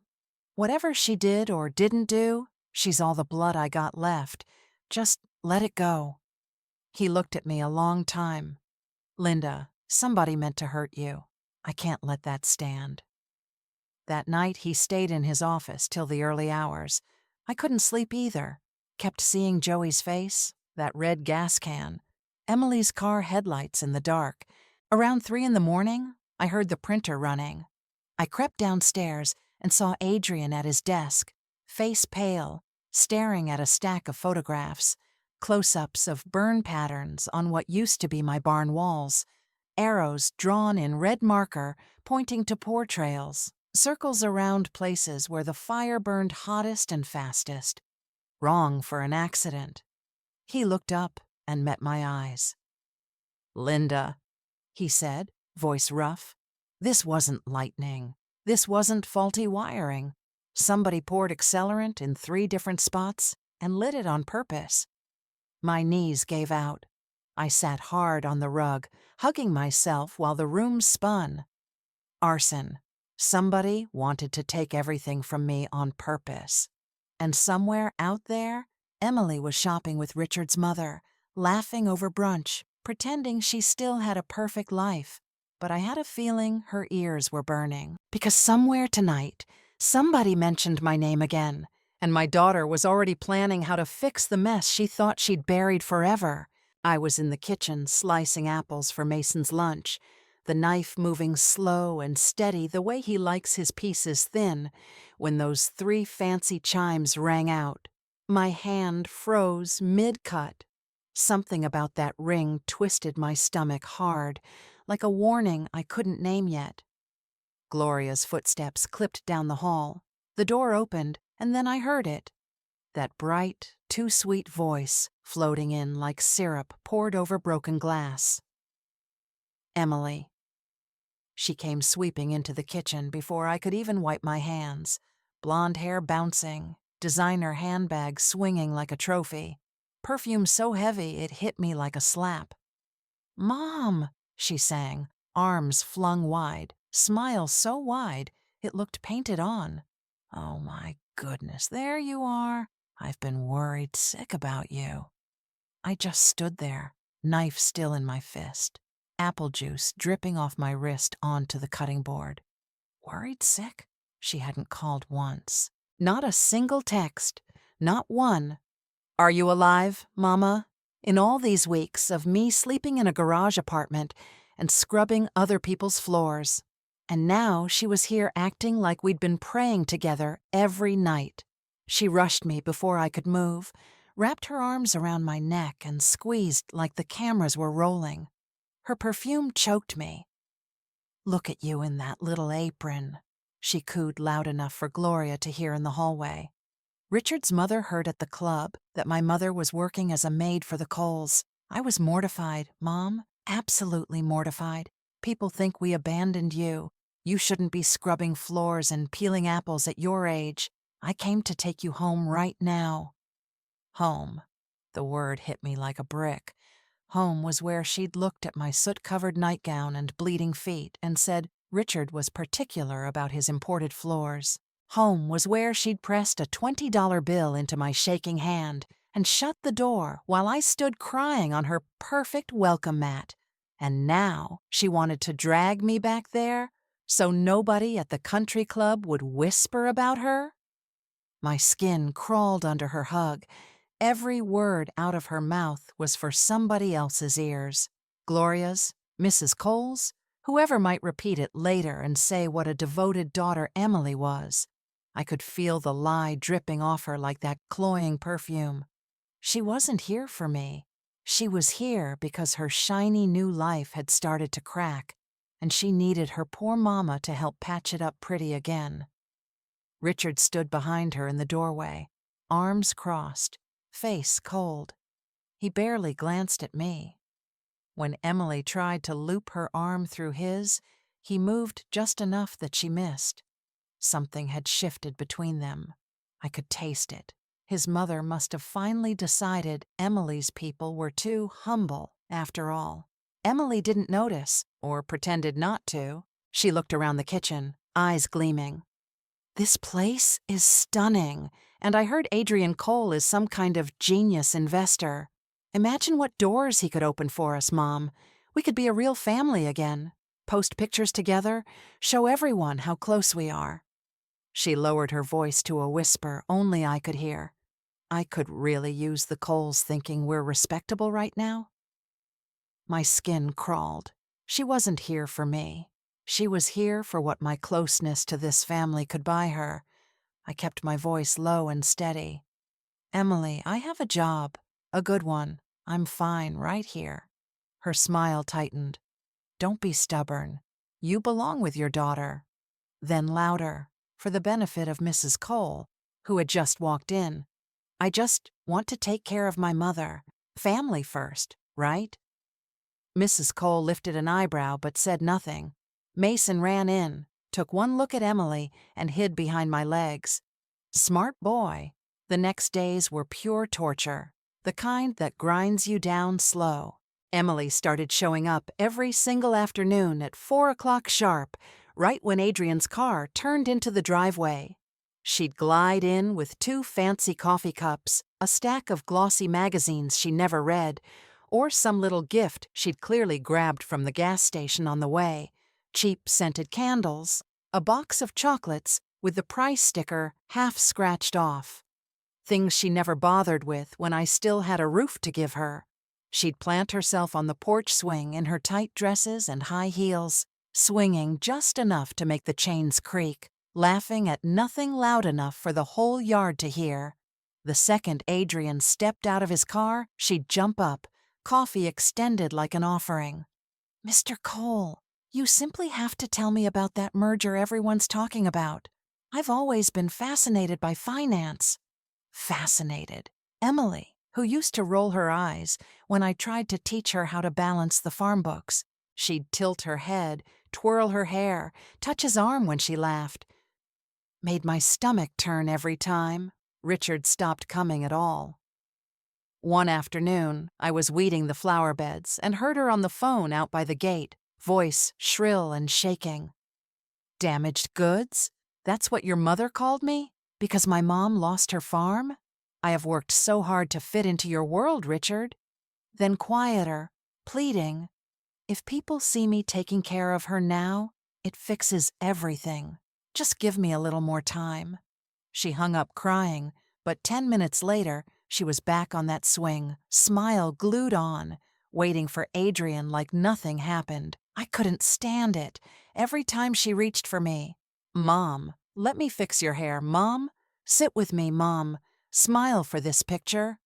whatever she did or didn't do, she's all the blood I got left. Just let it go." He looked at me a long time. "Linda, somebody meant to hurt you. I can't let that stand." That night he stayed in his office till the early hours. I couldn't sleep either. Kept seeing Joey's face, that red gas can, Emily's car headlights in the dark. Around 3 in the morning, I heard the printer running. I crept downstairs and saw Adrian at his desk, face pale, staring at a stack of photographs, close-ups of burn patterns on what used to be my barn walls, arrows drawn in red marker pointing to pour trails, circles around places where the fire burned hottest and fastest. Wrong for an accident. He looked up and met my eyes. "Linda," he said, voice rough. This wasn't lightning. This wasn't faulty wiring. Somebody poured accelerant in 3 different spots and lit it on purpose. My knees gave out. I sat hard on the rug, hugging myself while the room spun. Arson. Somebody wanted to take everything from me on purpose. And somewhere out there, Emily was shopping with Richard's mother, laughing over brunch, pretending she still had a perfect life. But I had a feeling her ears were burning. Because somewhere tonight, somebody mentioned my name again, and my daughter was already planning how to fix the mess she thought she'd buried forever. I was in the kitchen slicing apples for Mason's lunch, the knife moving slow and steady the way he likes his pieces thin, when those 3 fancy chimes rang out. My hand froze mid-cut. Something about that ring twisted my stomach hard, like a warning I couldn't name yet. Gloria's footsteps clipped down the hall. The door opened, and then I heard it. That bright, too sweet voice floating in like syrup poured over broken glass. Emily. She came sweeping into the kitchen before I could even wipe my hands, blonde hair bouncing, designer handbag swinging like a trophy, perfume so heavy it hit me like a slap. "Mom," she sang, arms flung wide, smile so wide it looked painted on. "Oh my goodness, there you are. I've been worried sick about you." I just stood there, knife still in my fist, apple juice dripping off my wrist onto the cutting board. Worried sick? She hadn't called once. Not a single text. Not one. "Are you alive, Mama?" In all these weeks of me sleeping in a garage apartment and scrubbing other people's floors. And now she was here acting like we'd been praying together every night. She rushed me before I could move, wrapped her arms around my neck and squeezed like the cameras were rolling. Her perfume choked me. "Look at you in that little apron," she cooed loud enough for Gloria to hear in the hallway. Richard's mother heard at the club that my mother was working as a maid for the Coles. I was mortified, Mom, absolutely mortified. People think we abandoned you. You shouldn't be scrubbing floors and peeling apples at your age. I came to take you home right now. Home. The word hit me like a brick. Home was where she'd looked at my soot-covered nightgown and bleeding feet and said Richard was particular about his imported floors. Home was where she'd pressed a $20 bill into my shaking hand and shut the door while I stood crying on her perfect welcome mat. And now she wanted to drag me back there so nobody at the country club would whisper about her? My skin crawled under her hug. Every word out of her mouth was for somebody else's ears. Gloria's, Mrs. Cole's, whoever might repeat it later and say what a devoted daughter Emily was. I could feel the lie dripping off her like that cloying perfume. She wasn't here for me. She was here because her shiny new life had started to crack, and she needed her poor mama to help patch it up pretty again. Richard stood behind her in the doorway, arms crossed, face cold. He barely glanced at me. When Emily tried to loop her arm through his, he moved just enough that she missed. Something had shifted between them. I could taste it. His mother must have finally decided Emily's people were too humble, after all. Emily didn't notice, or pretended not to. She looked around the kitchen, eyes gleaming. "This place is stunning, and I heard Adrian Cole is some kind of genius investor. Imagine what doors he could open for us, Mom. We could be a real family again. Post pictures together, show everyone how close we are." She lowered her voice to a whisper only I could hear. I could really use the Coles thinking we're respectable right now. My skin crawled. She wasn't here for me. She was here for what my closeness to this family could buy her. I kept my voice low and steady. Emily, I have a job. A good one. I'm fine right here. Her smile tightened. Don't be stubborn. You belong with your daughter. Then louder, for the benefit of Mrs. Cole, who had just walked in. I just want to take care of my mother. Family first, right? Mrs. Cole lifted an eyebrow but said nothing. Mason ran in, took one look at Emily, and hid behind my legs. Smart boy. The next days were pure torture, the kind that grinds you down slow. Emily started showing up every single afternoon at 4 o'clock sharp, right when Adrian's car turned into the driveway. She'd glide in with 2 fancy coffee cups, a stack of glossy magazines she never read, or some little gift she'd clearly grabbed from the gas station on the way. Cheap scented candles, a box of chocolates with the price sticker half scratched off. Things she never bothered with when I still had a roof to give her. She'd plant herself on the porch swing in her tight dresses and high heels, swinging just enough to make the chains creak, laughing at nothing loud enough for the whole yard to hear. The second Adrian stepped out of his car, she'd jump up, coffee extended like an offering. Mr. Cole, you simply have to tell me about that merger everyone's talking about. I've always been fascinated by finance. Fascinated. Emily, who used to roll her eyes when I tried to teach her how to balance the farm books. She'd tilt her head, twirl her hair, touch his arm when she laughed. Made my stomach turn every time. Richard stopped coming at all. One afternoon, I was weeding the flower beds and heard her on the phone out by the gate, voice shrill and shaking. Damaged goods? That's what your mother called me? Because my mom lost her farm? I have worked so hard to fit into your world, Richard. Then quieter, pleading. If people see me taking care of her now, it fixes everything. Just give me a little more time. She hung up crying, but 10 minutes later, she was back on that swing, smile glued on, waiting for Adrian like nothing happened. I couldn't stand it. Every time she reached for me. Mom, let me fix your hair, Mom. Sit with me, Mom. Smile for this picture.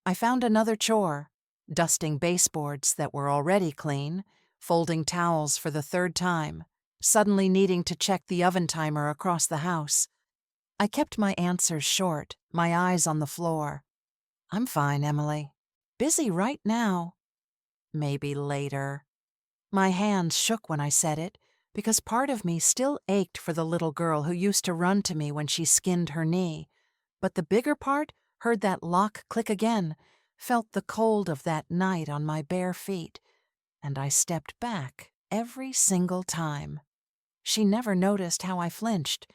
I found another chore, dusting baseboards that were already clean, folding towels for the 3rd time, suddenly needing to check the oven timer across the house. I kept my answers short, my eyes on the floor. I'm fine, Emily. Busy right now. Maybe later. My hands shook when I said it, because part of me still ached for the little girl who used to run to me when she skinned her knee. But the bigger part heard that lock click again, felt the cold of that night on my bare feet, and I stepped back every single time. She never noticed how I flinched,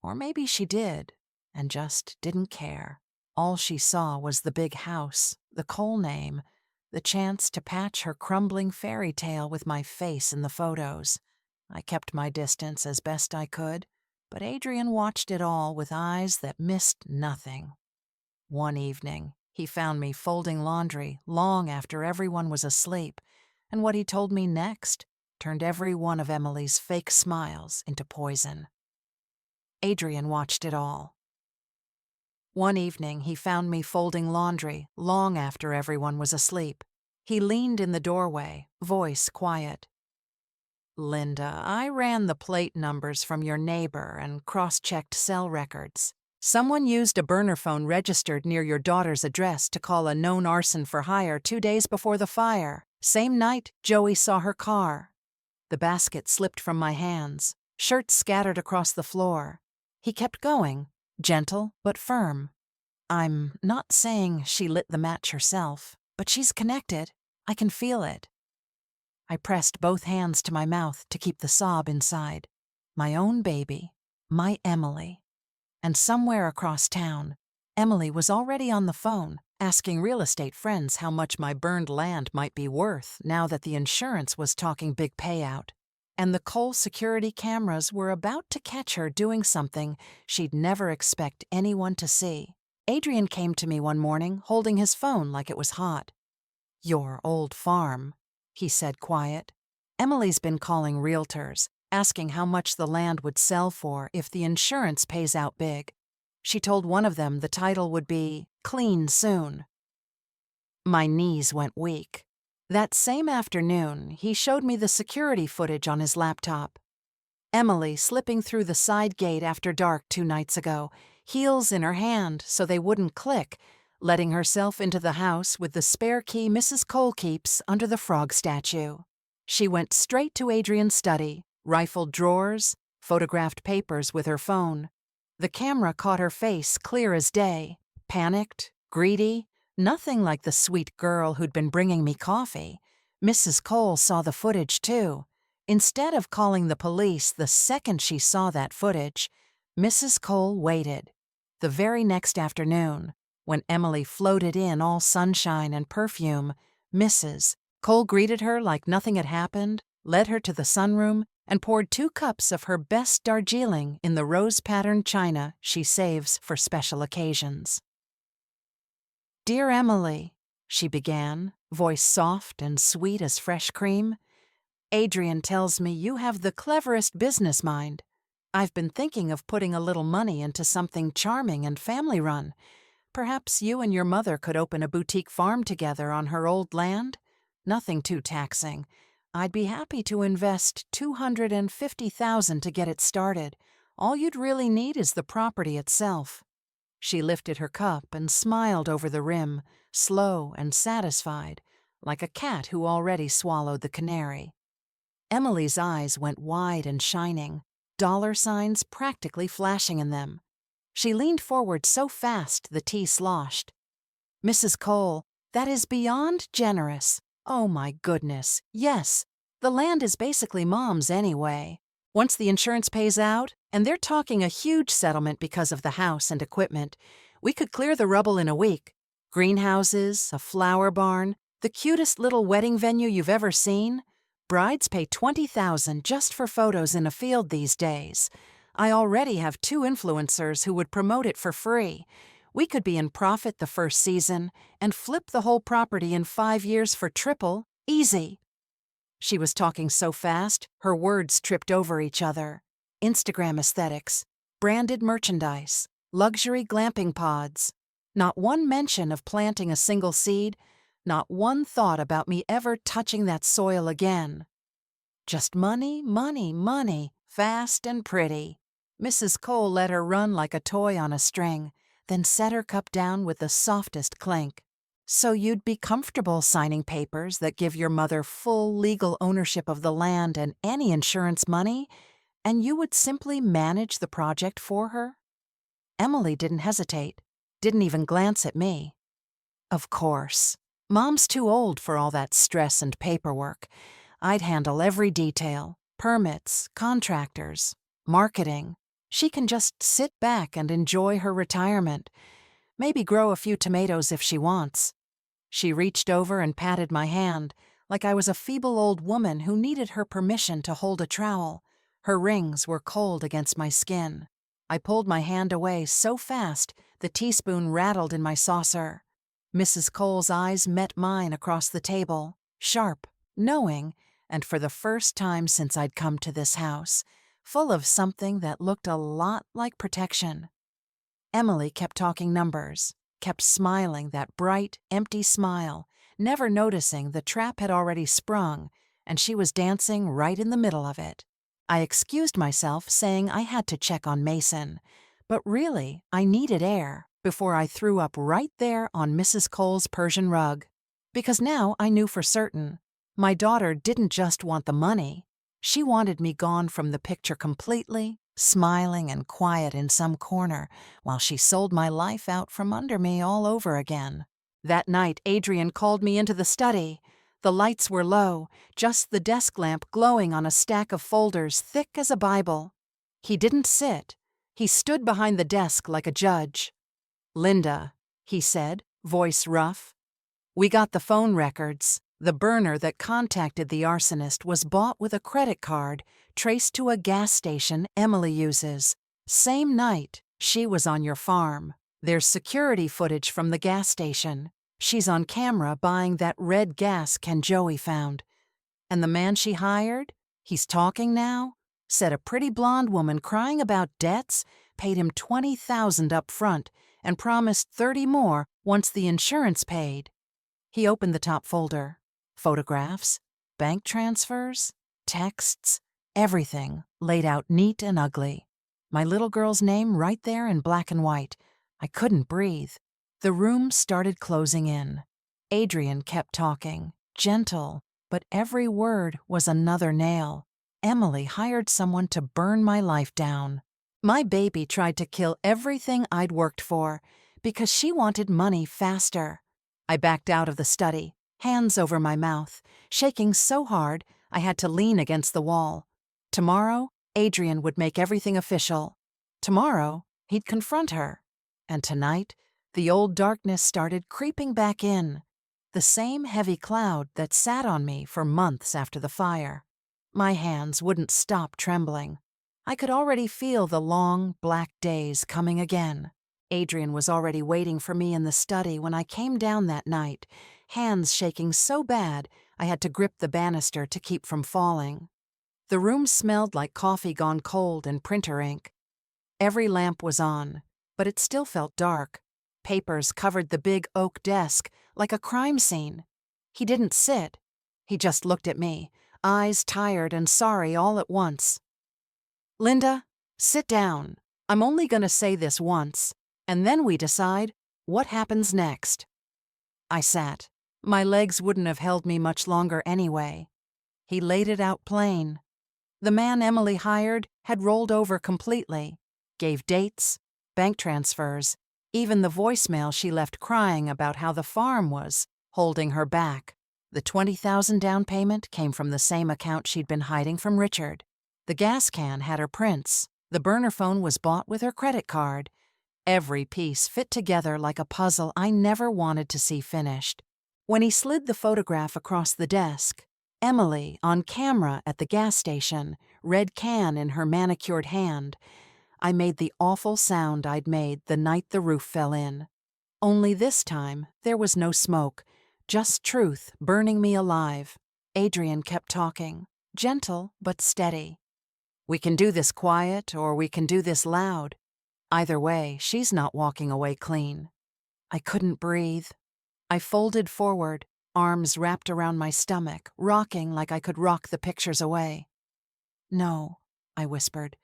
or maybe she did, and just didn't care. All she saw was the big house, the Cole name, the chance to patch her crumbling fairy tale with my face in the photos. I kept my distance as best I could, but Adrian watched it all with eyes that missed nothing. One evening, he found me folding laundry long after everyone was asleep, and what he told me next turned every one of Emily's fake smiles into poison. Adrian watched it all. One evening, he found me folding laundry long after everyone was asleep. He leaned in the doorway, voice quiet. Linda, I ran the plate numbers from your neighbor and cross-checked cell records. Someone used a burner phone registered near your daughter's address to call a known arson for hire 2 days before the fire. Same night, Joey saw her car. The basket slipped from my hands, shirts scattered across the floor. He kept going, gentle but firm. I'm not saying she lit the match herself, but she's connected. I can feel it. I pressed both hands to my mouth to keep the sob inside. My own baby, my Emily. And somewhere across town, Emily was already on the phone, asking real estate friends how much my burned land might be worth now that the insurance was talking big payout. And the Cole security cameras were about to catch her doing something she'd never expect anyone to see. Adrian came to me one morning, holding his phone like it was hot. Your old farm, he said quiet. Emily's been calling realtors, asking how much the land would sell for if the insurance pays out big. She told one of them the title would be Clean Soon. My knees went weak. That same afternoon, he showed me the security footage on his laptop. Emily slipping through the side gate after dark 2 nights ago, heels in her hand so they wouldn't click, letting herself into the house with the spare key Mrs. Cole keeps under the frog statue. She went straight to Adrian's study, rifled drawers, photographed papers with her phone. The camera caught her face clear as day, panicked, greedy, nothing like the sweet girl who'd been bringing me coffee. Mrs. Cole saw the footage too. Instead of calling the police the second she saw that footage, Mrs. Cole waited. The very next afternoon, when Emily floated in all sunshine and perfume, Mrs. Cole greeted her like nothing had happened, led her to the sunroom, and poured 2 cups of her best Darjeeling in the rose-patterned china she saves for special occasions. "Dear Emily," she began, voice soft and sweet as fresh cream, "Adrian tells me you have the cleverest business mind. I've been thinking of putting a little money into something charming and family-run. Perhaps you and your mother could open a boutique farm together on her old land? Nothing too taxing. I'd be happy to invest $250,000 to get it started. All you'd really need is the property itself." She lifted her cup and smiled over the rim, slow and satisfied, like a cat who already swallowed the canary. Emily's eyes went wide and shining, dollar signs practically flashing in them. She leaned forward so fast the tea sloshed. "Mrs. Cole, that is beyond generous. Oh my goodness, yes. The land is basically Mom's anyway. Once the insurance pays out, and they're talking a huge settlement because of the house and equipment, we could clear the rubble in a week. Greenhouses, a flower barn, the cutest little wedding venue you've ever seen. Brides pay $20,000 just for photos in a field these days. I already have 2 influencers who would promote it for free. We could be in profit the first season and flip the whole property in 5 years for triple, easy." She was talking so fast, her words tripped over each other. Instagram aesthetics, branded merchandise, luxury glamping pods. Not one mention of planting a single seed, not one thought about me ever touching that soil again. Just money, money, money, fast and pretty. Mrs. Cole let her run like a toy on a string, then set her cup down with the softest clink. "So you'd be comfortable signing papers that give your mother full legal ownership of the land and any insurance money, and you would simply manage the project for her?" Emily didn't hesitate, didn't even glance at me. "Of course. Mom's too old for all that stress and paperwork. I'd handle every detail, permits, contractors, marketing. She can just sit back and enjoy her retirement. Maybe grow a few tomatoes if she wants." She reached over and patted my hand, like I was a feeble old woman who needed her permission to hold a trowel. Her rings were cold against my skin. I pulled my hand away so fast the teaspoon rattled in my saucer. Mrs. Cole's eyes met mine across the table, sharp, knowing, and for the first time since I'd come to this house, full of something that looked a lot like protection. Emily kept talking numbers, kept smiling that bright, empty smile, never noticing the trap had already sprung, and she was dancing right in the middle of it. I excused myself, saying I had to check on Mason, but really, I needed air before I threw up right there on Mrs. Cole's Persian rug. Because now I knew for certain, my daughter didn't just want the money. She wanted me gone from the picture completely, smiling and quiet in some corner, while she sold my life out from under me all over again. That night, Adrian called me into the study. The lights were low, just the desk lamp glowing on a stack of folders thick as a Bible. He didn't sit. He stood behind the desk like a judge. "Linda," he said, voice rough. "We got the phone records. The burner that contacted the arsonist was bought with a credit card traced to a gas station Emily uses. Same night, she was on your farm. There's security footage from the gas station. She's on camera buying that red gas Ken Joey found. And the man she hired? He's talking now? Said a pretty blonde woman crying about debts paid him $20,000 up front and promised 30 more once the insurance paid. He opened the top folder. Photographs, bank transfers, texts, everything laid out neat and ugly. My little girl's name right there in black and white. I couldn't breathe. The room started closing in. Adrian kept talking, gentle, but every word was another nail. Emily hired someone to burn my life down. My baby tried to kill everything I'd worked for because she wanted money faster. I backed out of the study, hands over my mouth, shaking so hard I had to lean against the wall. Tomorrow, Adrian would make everything official. Tomorrow, he'd confront her. And tonight, the old darkness started creeping back in. The same heavy cloud that sat on me for months after the fire. My hands wouldn't stop trembling. I could already feel the long, black days coming again. Adrian was already waiting for me in the study when I came down that night, hands shaking so bad I had to grip the banister to keep from falling. The room smelled like coffee gone cold and printer ink. Every lamp was on, but it still felt dark. Papers covered the big oak desk like a crime scene. He didn't sit. He just looked at me, eyes tired and sorry all at once. "Linda, sit down. I'm only going to say this once, and then we decide what happens next." I sat. My legs wouldn't have held me much longer anyway. He laid it out plain. The man Emily hired had rolled over completely, gave dates, bank transfers, even the voicemail she left crying about how the farm was holding her back. The $20,000 down payment came from the same account she'd been hiding from Richard. The gas can had her prints. The burner phone was bought with her credit card. Every piece fit together like a puzzle I never wanted to see finished. When he slid the photograph across the desk, Emily on camera at the gas station, red can in her manicured hand, I made the awful sound I'd made the night the roof fell in. Only this time, there was no smoke, just truth burning me alive. Adrian kept talking, gentle but steady. "We can do this quiet or we can do this loud. Either way, she's not walking away clean." I couldn't breathe. I folded forward, arms wrapped around my stomach, rocking like I could rock the pictures away. "No," I whispered.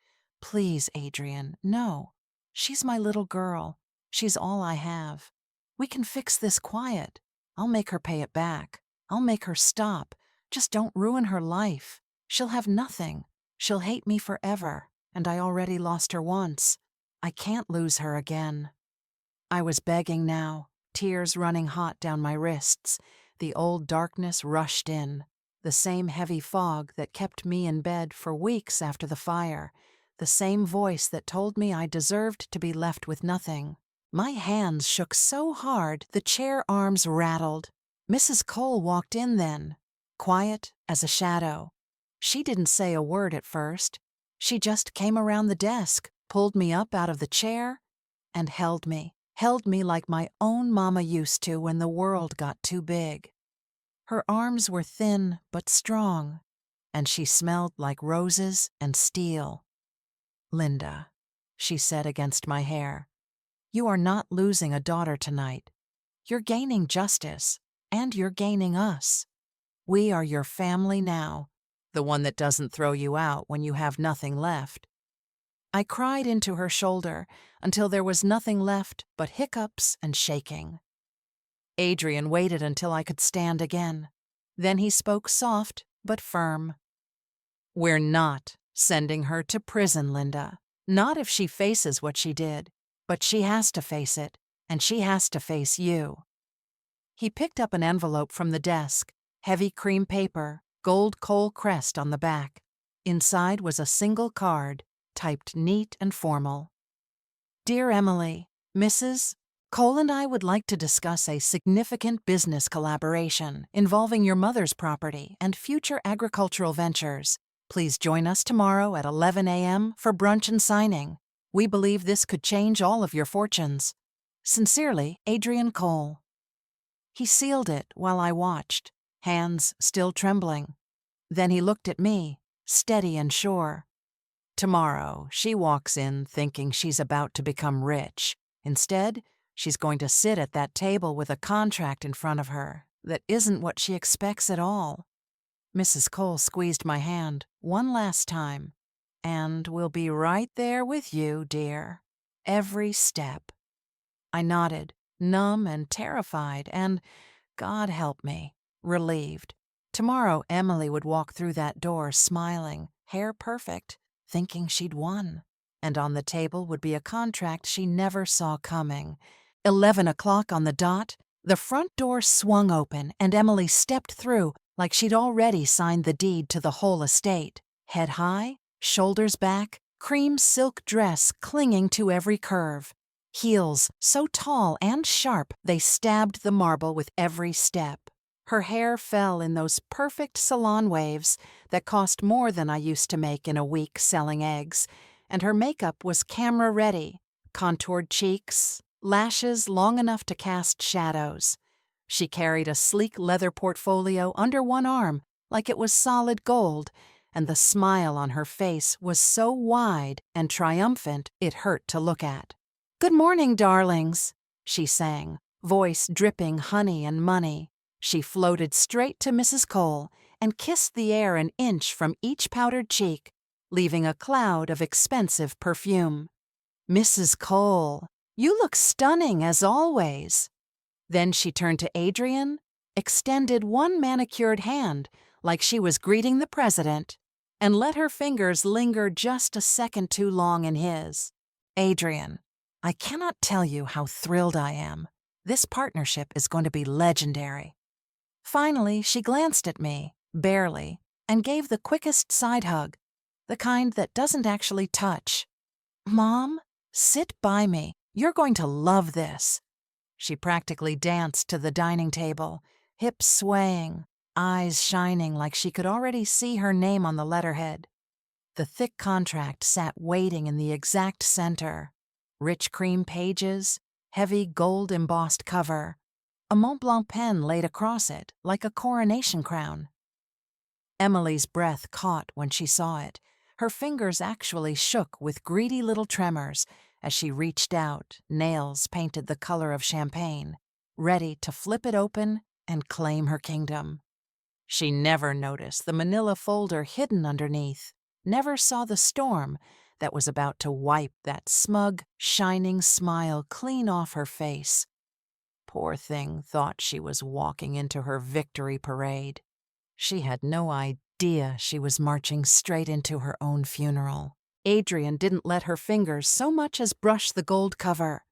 "Please, Adrian, no. She's my little girl. She's all I have. We can fix this quiet. I'll make her pay it back. I'll make her stop. Just don't ruin her life. She'll have nothing. She'll hate me forever, and I already lost her once. I can't lose her again." I was begging now, tears running hot down my wrists. The old darkness rushed in, the same heavy fog that kept me in bed for weeks after the fire, the same voice that told me I deserved to be left with nothing. My hands shook so hard the chair arms rattled. Mrs. Cole walked in then, quiet as a shadow. She didn't say a word at first. She just came around the desk, pulled me up out of the chair, and held me like my own mama used to when the world got too big. Her arms were thin but strong, and she smelled like roses and steel. "Linda," she said against my hair, "you are not losing a daughter tonight. You're gaining justice, and you're gaining us. We are your family now, the one that doesn't throw you out when you have nothing left." I cried into her shoulder until there was nothing left but hiccups and shaking. Adrian waited until I could stand again. Then he spoke soft but firm. "We're not sending her to prison, Linda. Not if she faces what she did. But she has to face it, and she has to face you." He picked up an envelope from the desk, heavy cream paper, gold coal crest on the back. Inside was a single card, typed neat and formal. "Dear Emily, Mrs. Cole and I would like to discuss a significant business collaboration involving your mother's property and future agricultural ventures. Please join us tomorrow at 11 a.m. for brunch and signing. We believe this could change all of your fortunes. Sincerely, Adrian Cole." He sealed it while I watched, hands still trembling. Then he looked at me, steady and sure. Tomorrow, she walks in thinking she's about to become rich. Instead, she's going to sit at that table with a contract in front of her that isn't what she expects at all. Mrs. Cole squeezed my hand one last time. And we'll be right there with you, dear. Every step. I nodded, numb and terrified, and, God help me, relieved. Tomorrow, Emily would walk through that door smiling, hair perfect, thinking she'd won. And on the table would be a contract she never saw coming. 11 o'clock on the dot, the front door swung open and Emily stepped through like she'd already signed the deed to the whole estate. Head high, shoulders back, cream silk dress clinging to every curve. Heels so tall and sharp they stabbed the marble with every step. Her hair fell in those perfect salon waves that cost more than I used to make in a week selling eggs, and her makeup was camera-ready, contoured cheeks, lashes long enough to cast shadows. She carried a sleek leather portfolio under one arm like it was solid gold, and the smile on her face was so wide and triumphant it hurt to look at. "Good morning, darlings," she sang, voice dripping honey and money. She floated straight to Mrs. Cole and kissed the air an inch from each powdered cheek, leaving a cloud of expensive perfume. "Mrs. Cole, you look stunning as always." Then she turned to Adrian, extended one manicured hand like she was greeting the president, and let her fingers linger just a second too long in his. "Adrian, I cannot tell you how thrilled I am. This partnership is going to be legendary." Finally, she glanced at me, barely, and gave the quickest side hug, the kind that doesn't actually touch. "Mom, sit by me. You're going to love this." She practically danced to the dining table, hips swaying, eyes shining like she could already see her name on the letterhead. The thick contract sat waiting in the exact center. Rich cream pages, heavy gold-embossed cover, a Mont Blanc pen laid across it like a coronation crown. Emily's breath caught when she saw it. Her fingers actually shook with greedy little tremors as she reached out, nails painted the color of champagne, ready to flip it open and claim her kingdom. She never noticed the manila folder hidden underneath, never saw the storm that was about to wipe that smug, shining smile clean off her face. Poor thing thought she was walking into her victory parade. She had no idea she was marching straight into her own funeral. Adrian didn't let her fingers so much as brush the gold cover.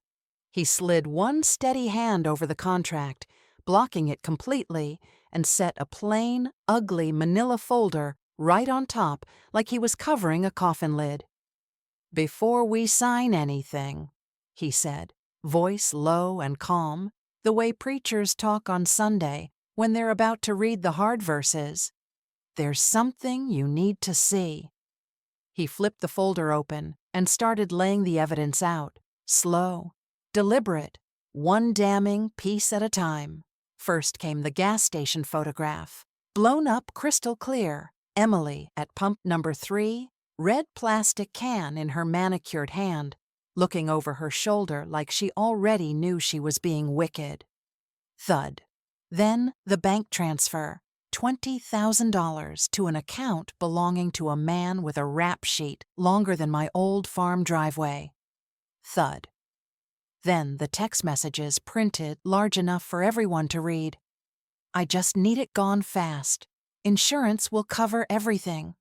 He slid one steady hand over the contract, blocking it completely, and set a plain, ugly manila folder right on top like he was covering a coffin lid. "Before we sign anything," he said, voice low and calm, the way preachers talk on Sunday when they're about to read the hard verses, "there's something you need to see." He flipped the folder open and started laying the evidence out, slow, deliberate, one damning piece at a time. First came the gas station photograph, blown up crystal clear, Emily at pump number 3, red plastic can in her manicured hand, looking over her shoulder like she already knew she was being wicked. Thud. Then the bank transfer, $20,000 to an account belonging to a man with a rap sheet longer than my old farm driveway. Thud. Then the text messages printed large enough for everyone to read. "I just need it gone fast. Insurance will cover everything."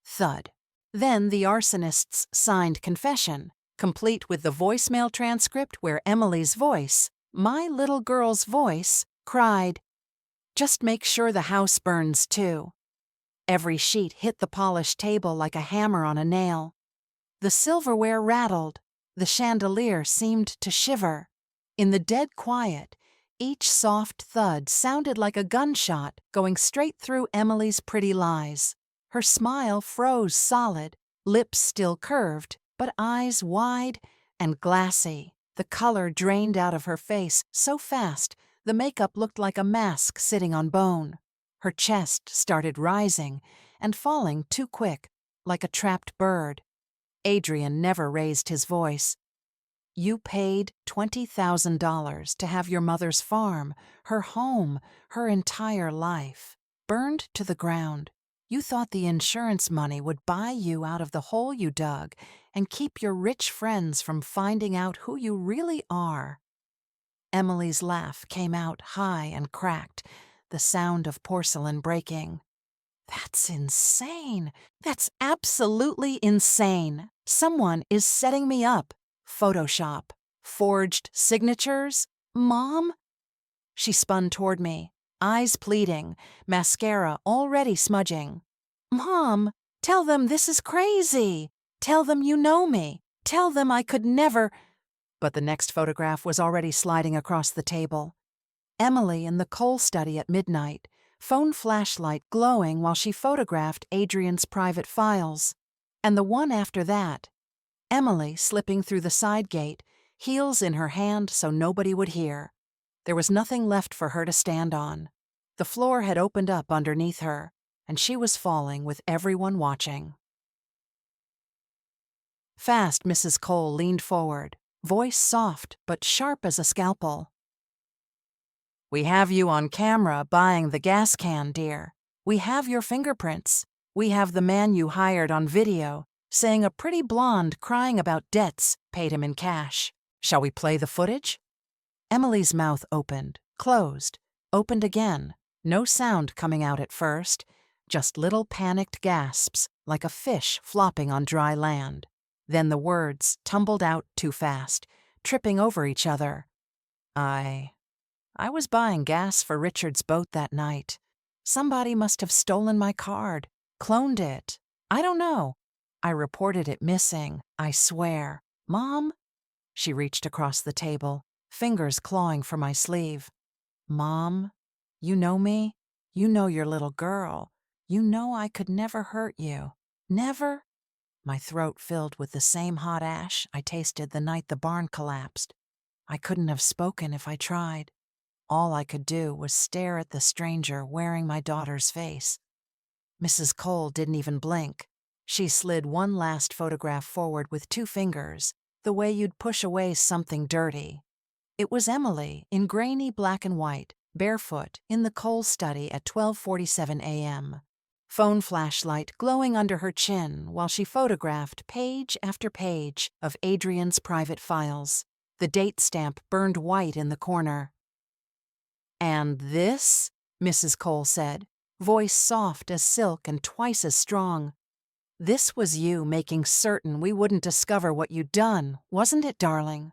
Thud. Then the arsonist's signed confession, complete with the voicemail transcript where Emily's voice, my little girl's voice, cried, "Just make sure the house burns too." Every sheet hit the polished table like a hammer on a nail. The silverware rattled. The chandelier seemed to shiver. In the dead quiet, each soft thud sounded like a gunshot going straight through Emily's pretty lies. Her smile froze solid, lips still curved, but eyes wide and glassy. The color drained out of her face so fast the makeup looked like a mask sitting on bone. Her chest started rising and falling too quick, like a trapped bird. Adrian never raised his voice. You paid $20,000 to have your mother's farm, her home, her entire life, burned to the ground. You thought the insurance money would buy you out of the hole you dug and keep your rich friends from finding out who you really are. Emily's laugh came out high and cracked, the sound of porcelain breaking. That's insane. That's absolutely insane. Someone is setting me up. Photoshop. Forged signatures. Mom? She spun toward me, eyes pleading, mascara already smudging. Mom, tell them this is crazy. Tell them you know me. Tell them I could never. But the next photograph was already sliding across the table. Emily in the coal study at midnight, phone flashlight glowing while she photographed Adrian's private files. And the one after that, Emily slipping through the side gate, heels in her hand so nobody would hear. There was nothing left for her to stand on. The floor had opened up underneath her, and she was falling with everyone watching. Fast, Mrs. Cole leaned forward, voice soft but sharp as a scalpel. We have you on camera buying the gas can, dear. We have your fingerprints. We have the man you hired on video, saying a pretty blonde crying about debts paid him in cash. Shall we play the footage? Emily's mouth opened, closed, opened again. No sound coming out at first, just little panicked gasps like a fish flopping on dry land. Then the words tumbled out too fast, tripping over each other. I was buying gas for Richard's boat that night. Somebody must have stolen my card, cloned it. I don't know. I reported it missing, I swear. Mom? She reached across the table, fingers clawing for my sleeve. Mom, you know me? You know your little girl. You know I could never hurt you. Never? My throat filled with the same hot ash I tasted the night the barn collapsed. I couldn't have spoken if I tried. All I could do was stare at the stranger wearing my daughter's face. Mrs. Cole didn't even blink. She slid one last photograph forward with 2 fingers, the way you'd push away something dirty. It was Emily in grainy black and white, barefoot, in the coal study at 12:47 a.m. Phone flashlight glowing under her chin while she photographed page after page of Adrian's private files. The date stamp burned white in the corner. And this, Mrs. Cole said, voice soft as silk and twice as strong. This was you making certain we wouldn't discover what you'd done, wasn't it, darling?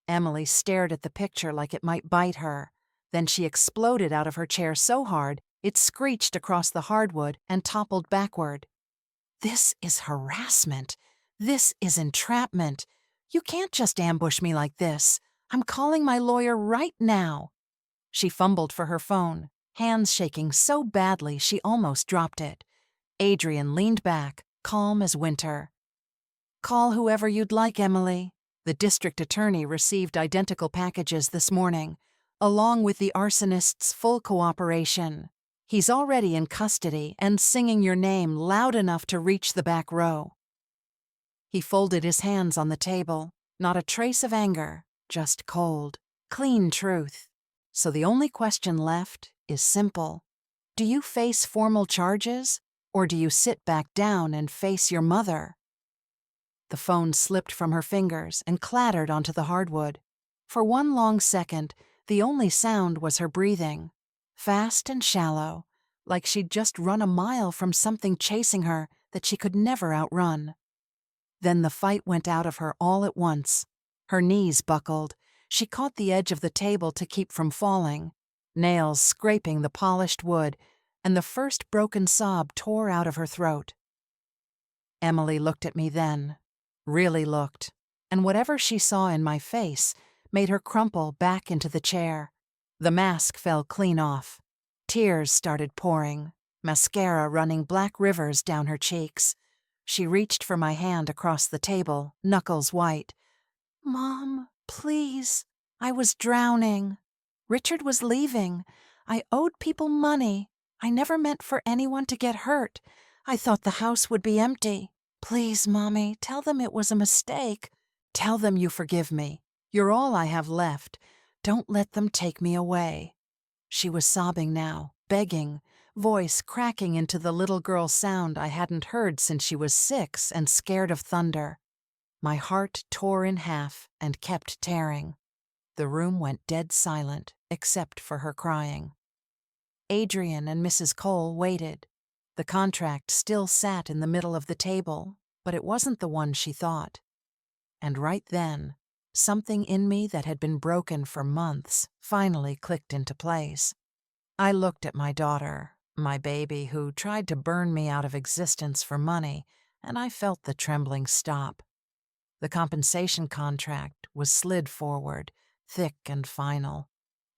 Emily stared at the picture like it might bite her. Then she exploded out of her chair so hard it screeched across the hardwood and toppled backward. This is harassment. This is entrapment. You can't just ambush me like this. I'm calling my lawyer right now. She fumbled for her phone, hands shaking so badly she almost dropped it. Adrian leaned back, calm as winter. Call whoever you'd like, Emily. The district attorney received identical packages this morning, along with the arsonist's full cooperation. He's already in custody and singing your name loud enough to reach the back row. He folded his hands on the table, not a trace of anger, just cold, clean truth. So the only question left is simple. Do you face formal charges, or do you sit back down and face your mother? The phone slipped from her fingers and clattered onto the hardwood. For one long second, the only sound was her breathing, fast and shallow, like she'd just run a mile from something chasing her that she could never outrun. Then the fight went out of her all at once. Her knees buckled. She caught the edge of the table to keep from falling, nails scraping the polished wood, and the first broken sob tore out of her throat. Emily looked at me then, really looked, and whatever she saw in my face made her crumple back into the chair. The mask fell clean off. Tears started pouring, mascara running black rivers down her cheeks. She reached for my hand across the table, knuckles white. Mom, please. I was drowning. Richard was leaving. I owed people money. I never meant for anyone to get hurt. I thought the house would be empty. Please, Mommy, tell them it was a mistake. Tell them you forgive me. You're all I have left. Don't let them take me away." She was sobbing now, begging, voice cracking into the little girl sound I hadn't heard since she was 6 and scared of thunder. My heart tore in half and kept tearing. The room went dead silent, except for her crying. Adrian and Mrs. Cole waited. The contract still sat in the middle of the table, but it wasn't the one she thought. And right then, something in me that had been broken for months finally clicked into place. I looked at my daughter, my baby who tried to burn me out of existence for money, and I felt the trembling stop. The compensation contract was slid forward, thick and final.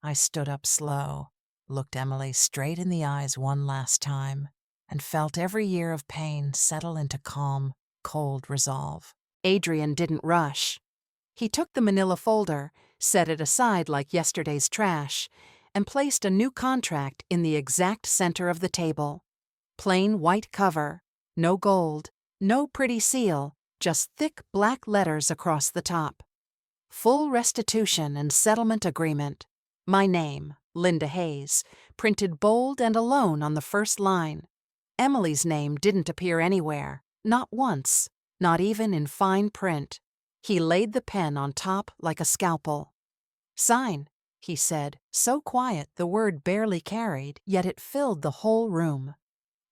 I stood up slow, looked Emily straight in the eyes one last time, and felt every year of pain settle into calm, cold resolve. Adrian didn't rush. He took the manila folder, set it aside like yesterday's trash, and placed a new contract in the exact center of the table. Plain white cover, no gold, no pretty seal, just thick black letters across the top. Full restitution and settlement agreement. My name, Linda Hayes, printed bold and alone on the first line. Emily's name didn't appear anywhere, not once, not even in fine print. He laid the pen on top like a scalpel. "Sign," he said, so quiet the word barely carried, yet it filled the whole room.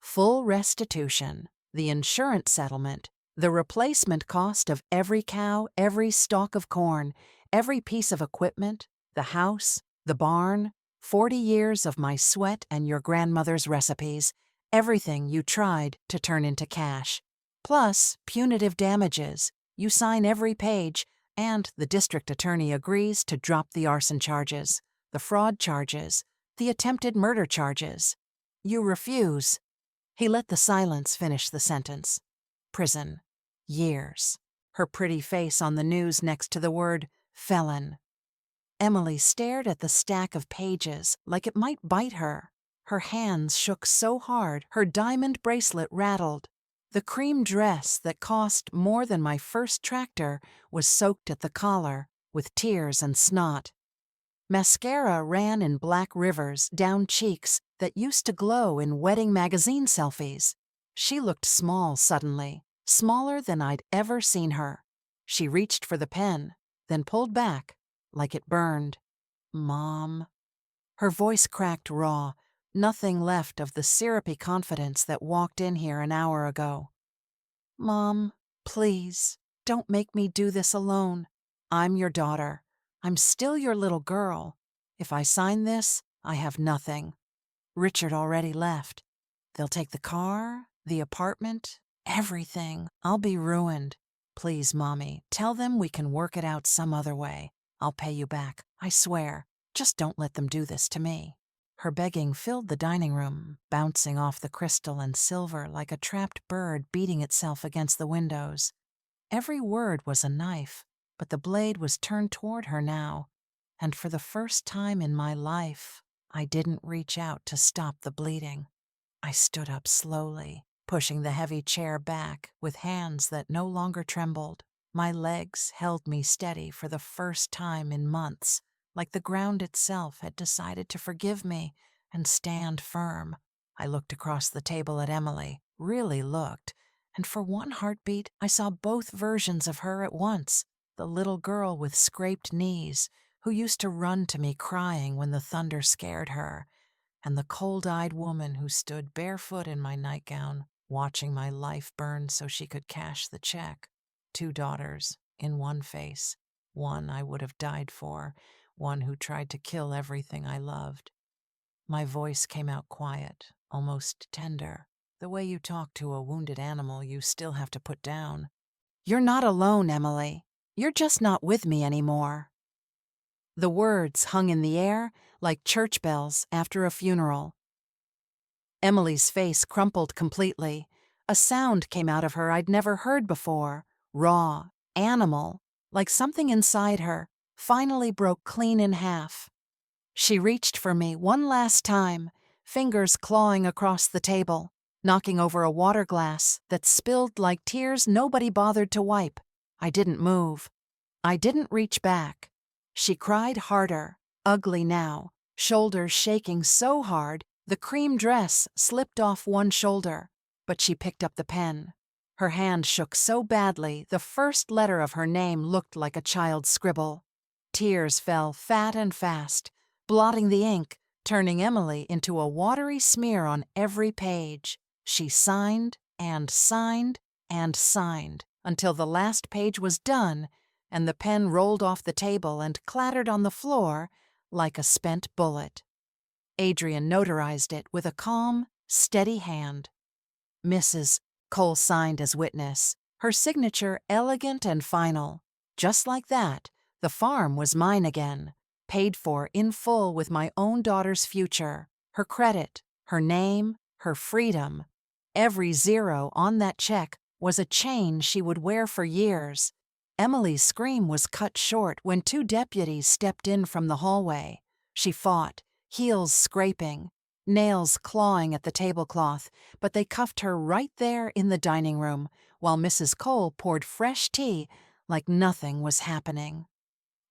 Full restitution, the insurance settlement, the replacement cost of every cow, every stalk of corn, every piece of equipment, the house, the barn, 40 years of my sweat and your grandmother's recipes, everything you tried to turn into cash. Plus punitive damages. You sign every page, and the district attorney agrees to drop the arson charges, the fraud charges, the attempted murder charges. You refuse. He let the silence finish the sentence. Prison. Years. Her pretty face on the news next to the word felon. Emily stared at the stack of pages like it might bite her. Her hands shook so hard her diamond bracelet rattled. The cream dress that cost more than my first tractor was soaked at the collar with tears and snot. Mascara ran in black rivers down cheeks that used to glow in wedding magazine selfies. She looked small suddenly, smaller than I'd ever seen her. She reached for the pen, then pulled back, like it burned. "Mom." Her voice cracked raw, nothing left of the syrupy confidence that walked in here an hour ago. "Mom, please, don't make me do this alone. I'm your daughter. I'm still your little girl. If I sign this, I have nothing. Richard already left. They'll take the car, the apartment, everything. I'll be ruined. Please, Mommy, tell them we can work it out some other way. I'll pay you back, I swear. Just don't let them do this to me." Her begging filled the dining room, bouncing off the crystal and silver like a trapped bird beating itself against the windows. Every word was a knife, but the blade was turned toward her now, and for the first time in my life, I didn't reach out to stop the bleeding. I stood up slowly, pushing the heavy chair back with hands that no longer trembled. My legs held me steady for the first time in months, like the ground itself had decided to forgive me and stand firm. I looked across the table at Emily, really looked, and for one heartbeat I saw both versions of her at once. The little girl with scraped knees, who used to run to me crying when the thunder scared her, and the cold-eyed woman who stood barefoot in my nightgown, watching my life burn so she could cash the check. 2 daughters in one face, one I would have died for, one who tried to kill everything I loved. My voice came out quiet, almost tender, the way you talk to a wounded animal you still have to put down. "You're not alone, Emily. You're just not with me anymore." The words hung in the air like church bells after a funeral. Emily's face crumpled completely. A sound came out of her I'd never heard before, raw, animal, like something inside her finally broke clean in half. She reached for me one last time, fingers clawing across the table. knocking over a water glass that spilled like tears nobody bothered to wipe. I didn't move. I didn't reach back. She cried harder, ugly now, shoulders shaking so hard the cream dress slipped off one shoulder, but she picked up the pen. Her hand shook so badly the first letter of her name looked like a child's scribble. Tears fell fat and fast, blotting the ink, turning Emily into a watery smear on every page. She signed and signed and signed until the last page was done and the pen rolled off the table and clattered on the floor like a spent bullet. Adrian notarized it with a calm, steady hand. Mrs. Cole signed as witness, her signature elegant and final. Just like that, the farm was mine again, paid for in full with my own daughter's future, her credit, her name, her freedom. Every zero on that check was a chain she would wear for years. Emily's scream was cut short when two deputies stepped in from the hallway. She fought, heels scraping, nails clawing at the tablecloth, but they cuffed her right there in the dining room while Mrs. Cole poured fresh tea like nothing was happening.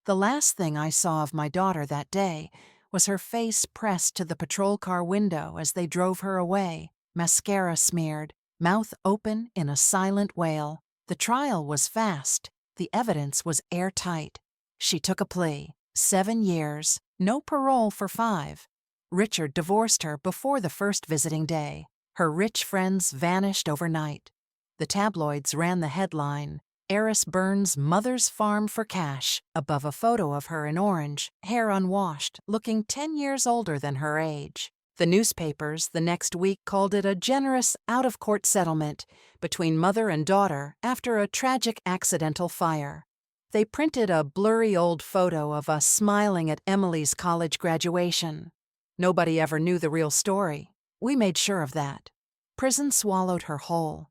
The last thing I saw of my daughter that day was her face pressed to the patrol car window as they drove her away, mascara smeared, mouth open in a silent wail. The trial was fast. The evidence was airtight. She took a plea, 7 years, no parole for 5. Richard divorced her before the first visiting day. Her rich friends vanished overnight. The tabloids ran the headline, "Heiress burns mother's farm for cash," above a photo of her in orange, hair unwashed, looking 10 years older than her age. The newspapers the next week called it a generous out-of-court settlement between mother and daughter after a tragic accidental fire. They printed a blurry old photo of us smiling at Emily's college graduation. Nobody ever knew the real story. We made sure of that. Prison swallowed her whole.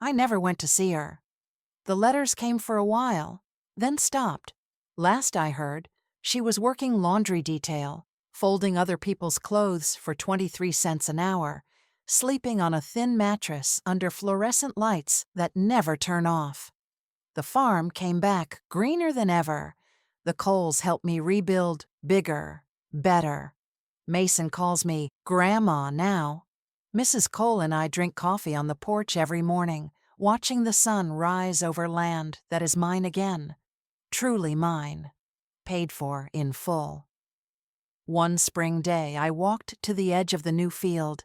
I never went to see her. The letters came for a while, then stopped. Last I heard, she was working laundry detail, folding other people's clothes for 23 cents an hour, sleeping on a thin mattress under fluorescent lights that never turn off. The farm came back greener than ever. The Coles helped me rebuild bigger, better. Mason calls me Grandma now. Mrs. Cole and I drink coffee on the porch every morning, watching the sun rise over land that is mine again. Truly mine. Paid for in full. One spring day, I walked to the edge of the new field,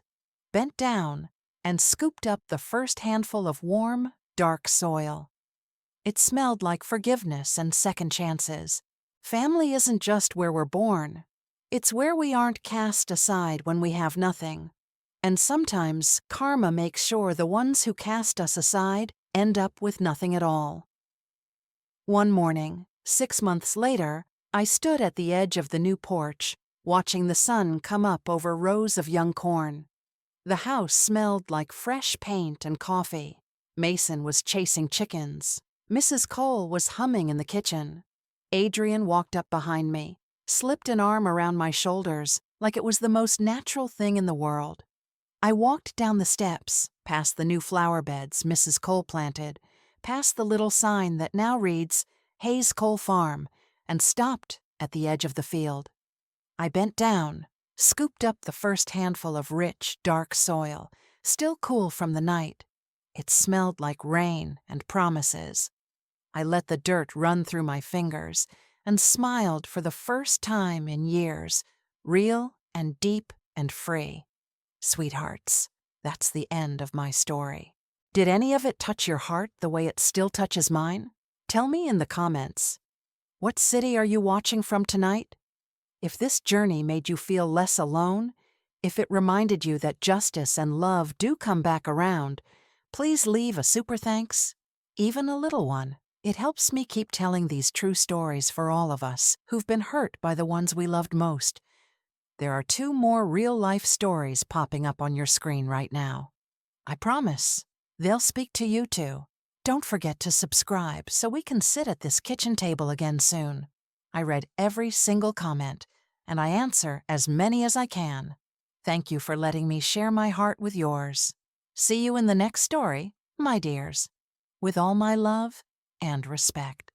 bent down, and scooped up the first handful of warm, dark soil. It smelled like forgiveness and second chances. Family isn't just where we're born. It's where we aren't cast aside when we have nothing. And sometimes karma makes sure the ones who cast us aside end up with nothing at all. One morning, 6 months later, I stood at the edge of the new porch, watching the sun come up over rows of young corn. The house smelled like fresh paint and coffee. Mason was chasing chickens. Mrs. Cole was humming in the kitchen. Adrian walked up behind me, slipped an arm around my shoulders like it was the most natural thing in the world. I walked down the steps, past the new flower beds Mrs. Cole planted, past the little sign that now reads Hayes Cole Farm, and stopped at the edge of the field. I bent down, scooped up the first handful of rich, dark soil, still cool from the night. It smelled like rain and promises. I let the dirt run through my fingers and smiled for the first time in years, real and deep and free. Sweethearts, that's the end of my story. Did any of it touch your heart the way it still touches mine? Tell me in the comments. What city are you watching from tonight? If this journey made you feel less alone, if it reminded you that justice and love do come back around, please leave a super thanks, even a little one. It helps me keep telling these true stories for all of us who've been hurt by the ones we loved most. There are 2 more real-life stories popping up on your screen right now. I promise, they'll speak to you too. Don't forget to subscribe so we can sit at this kitchen table again soon. I read every single comment, and I answer as many as I can. Thank you for letting me share my heart with yours. See you in the next story, my dears. With all my love and respect.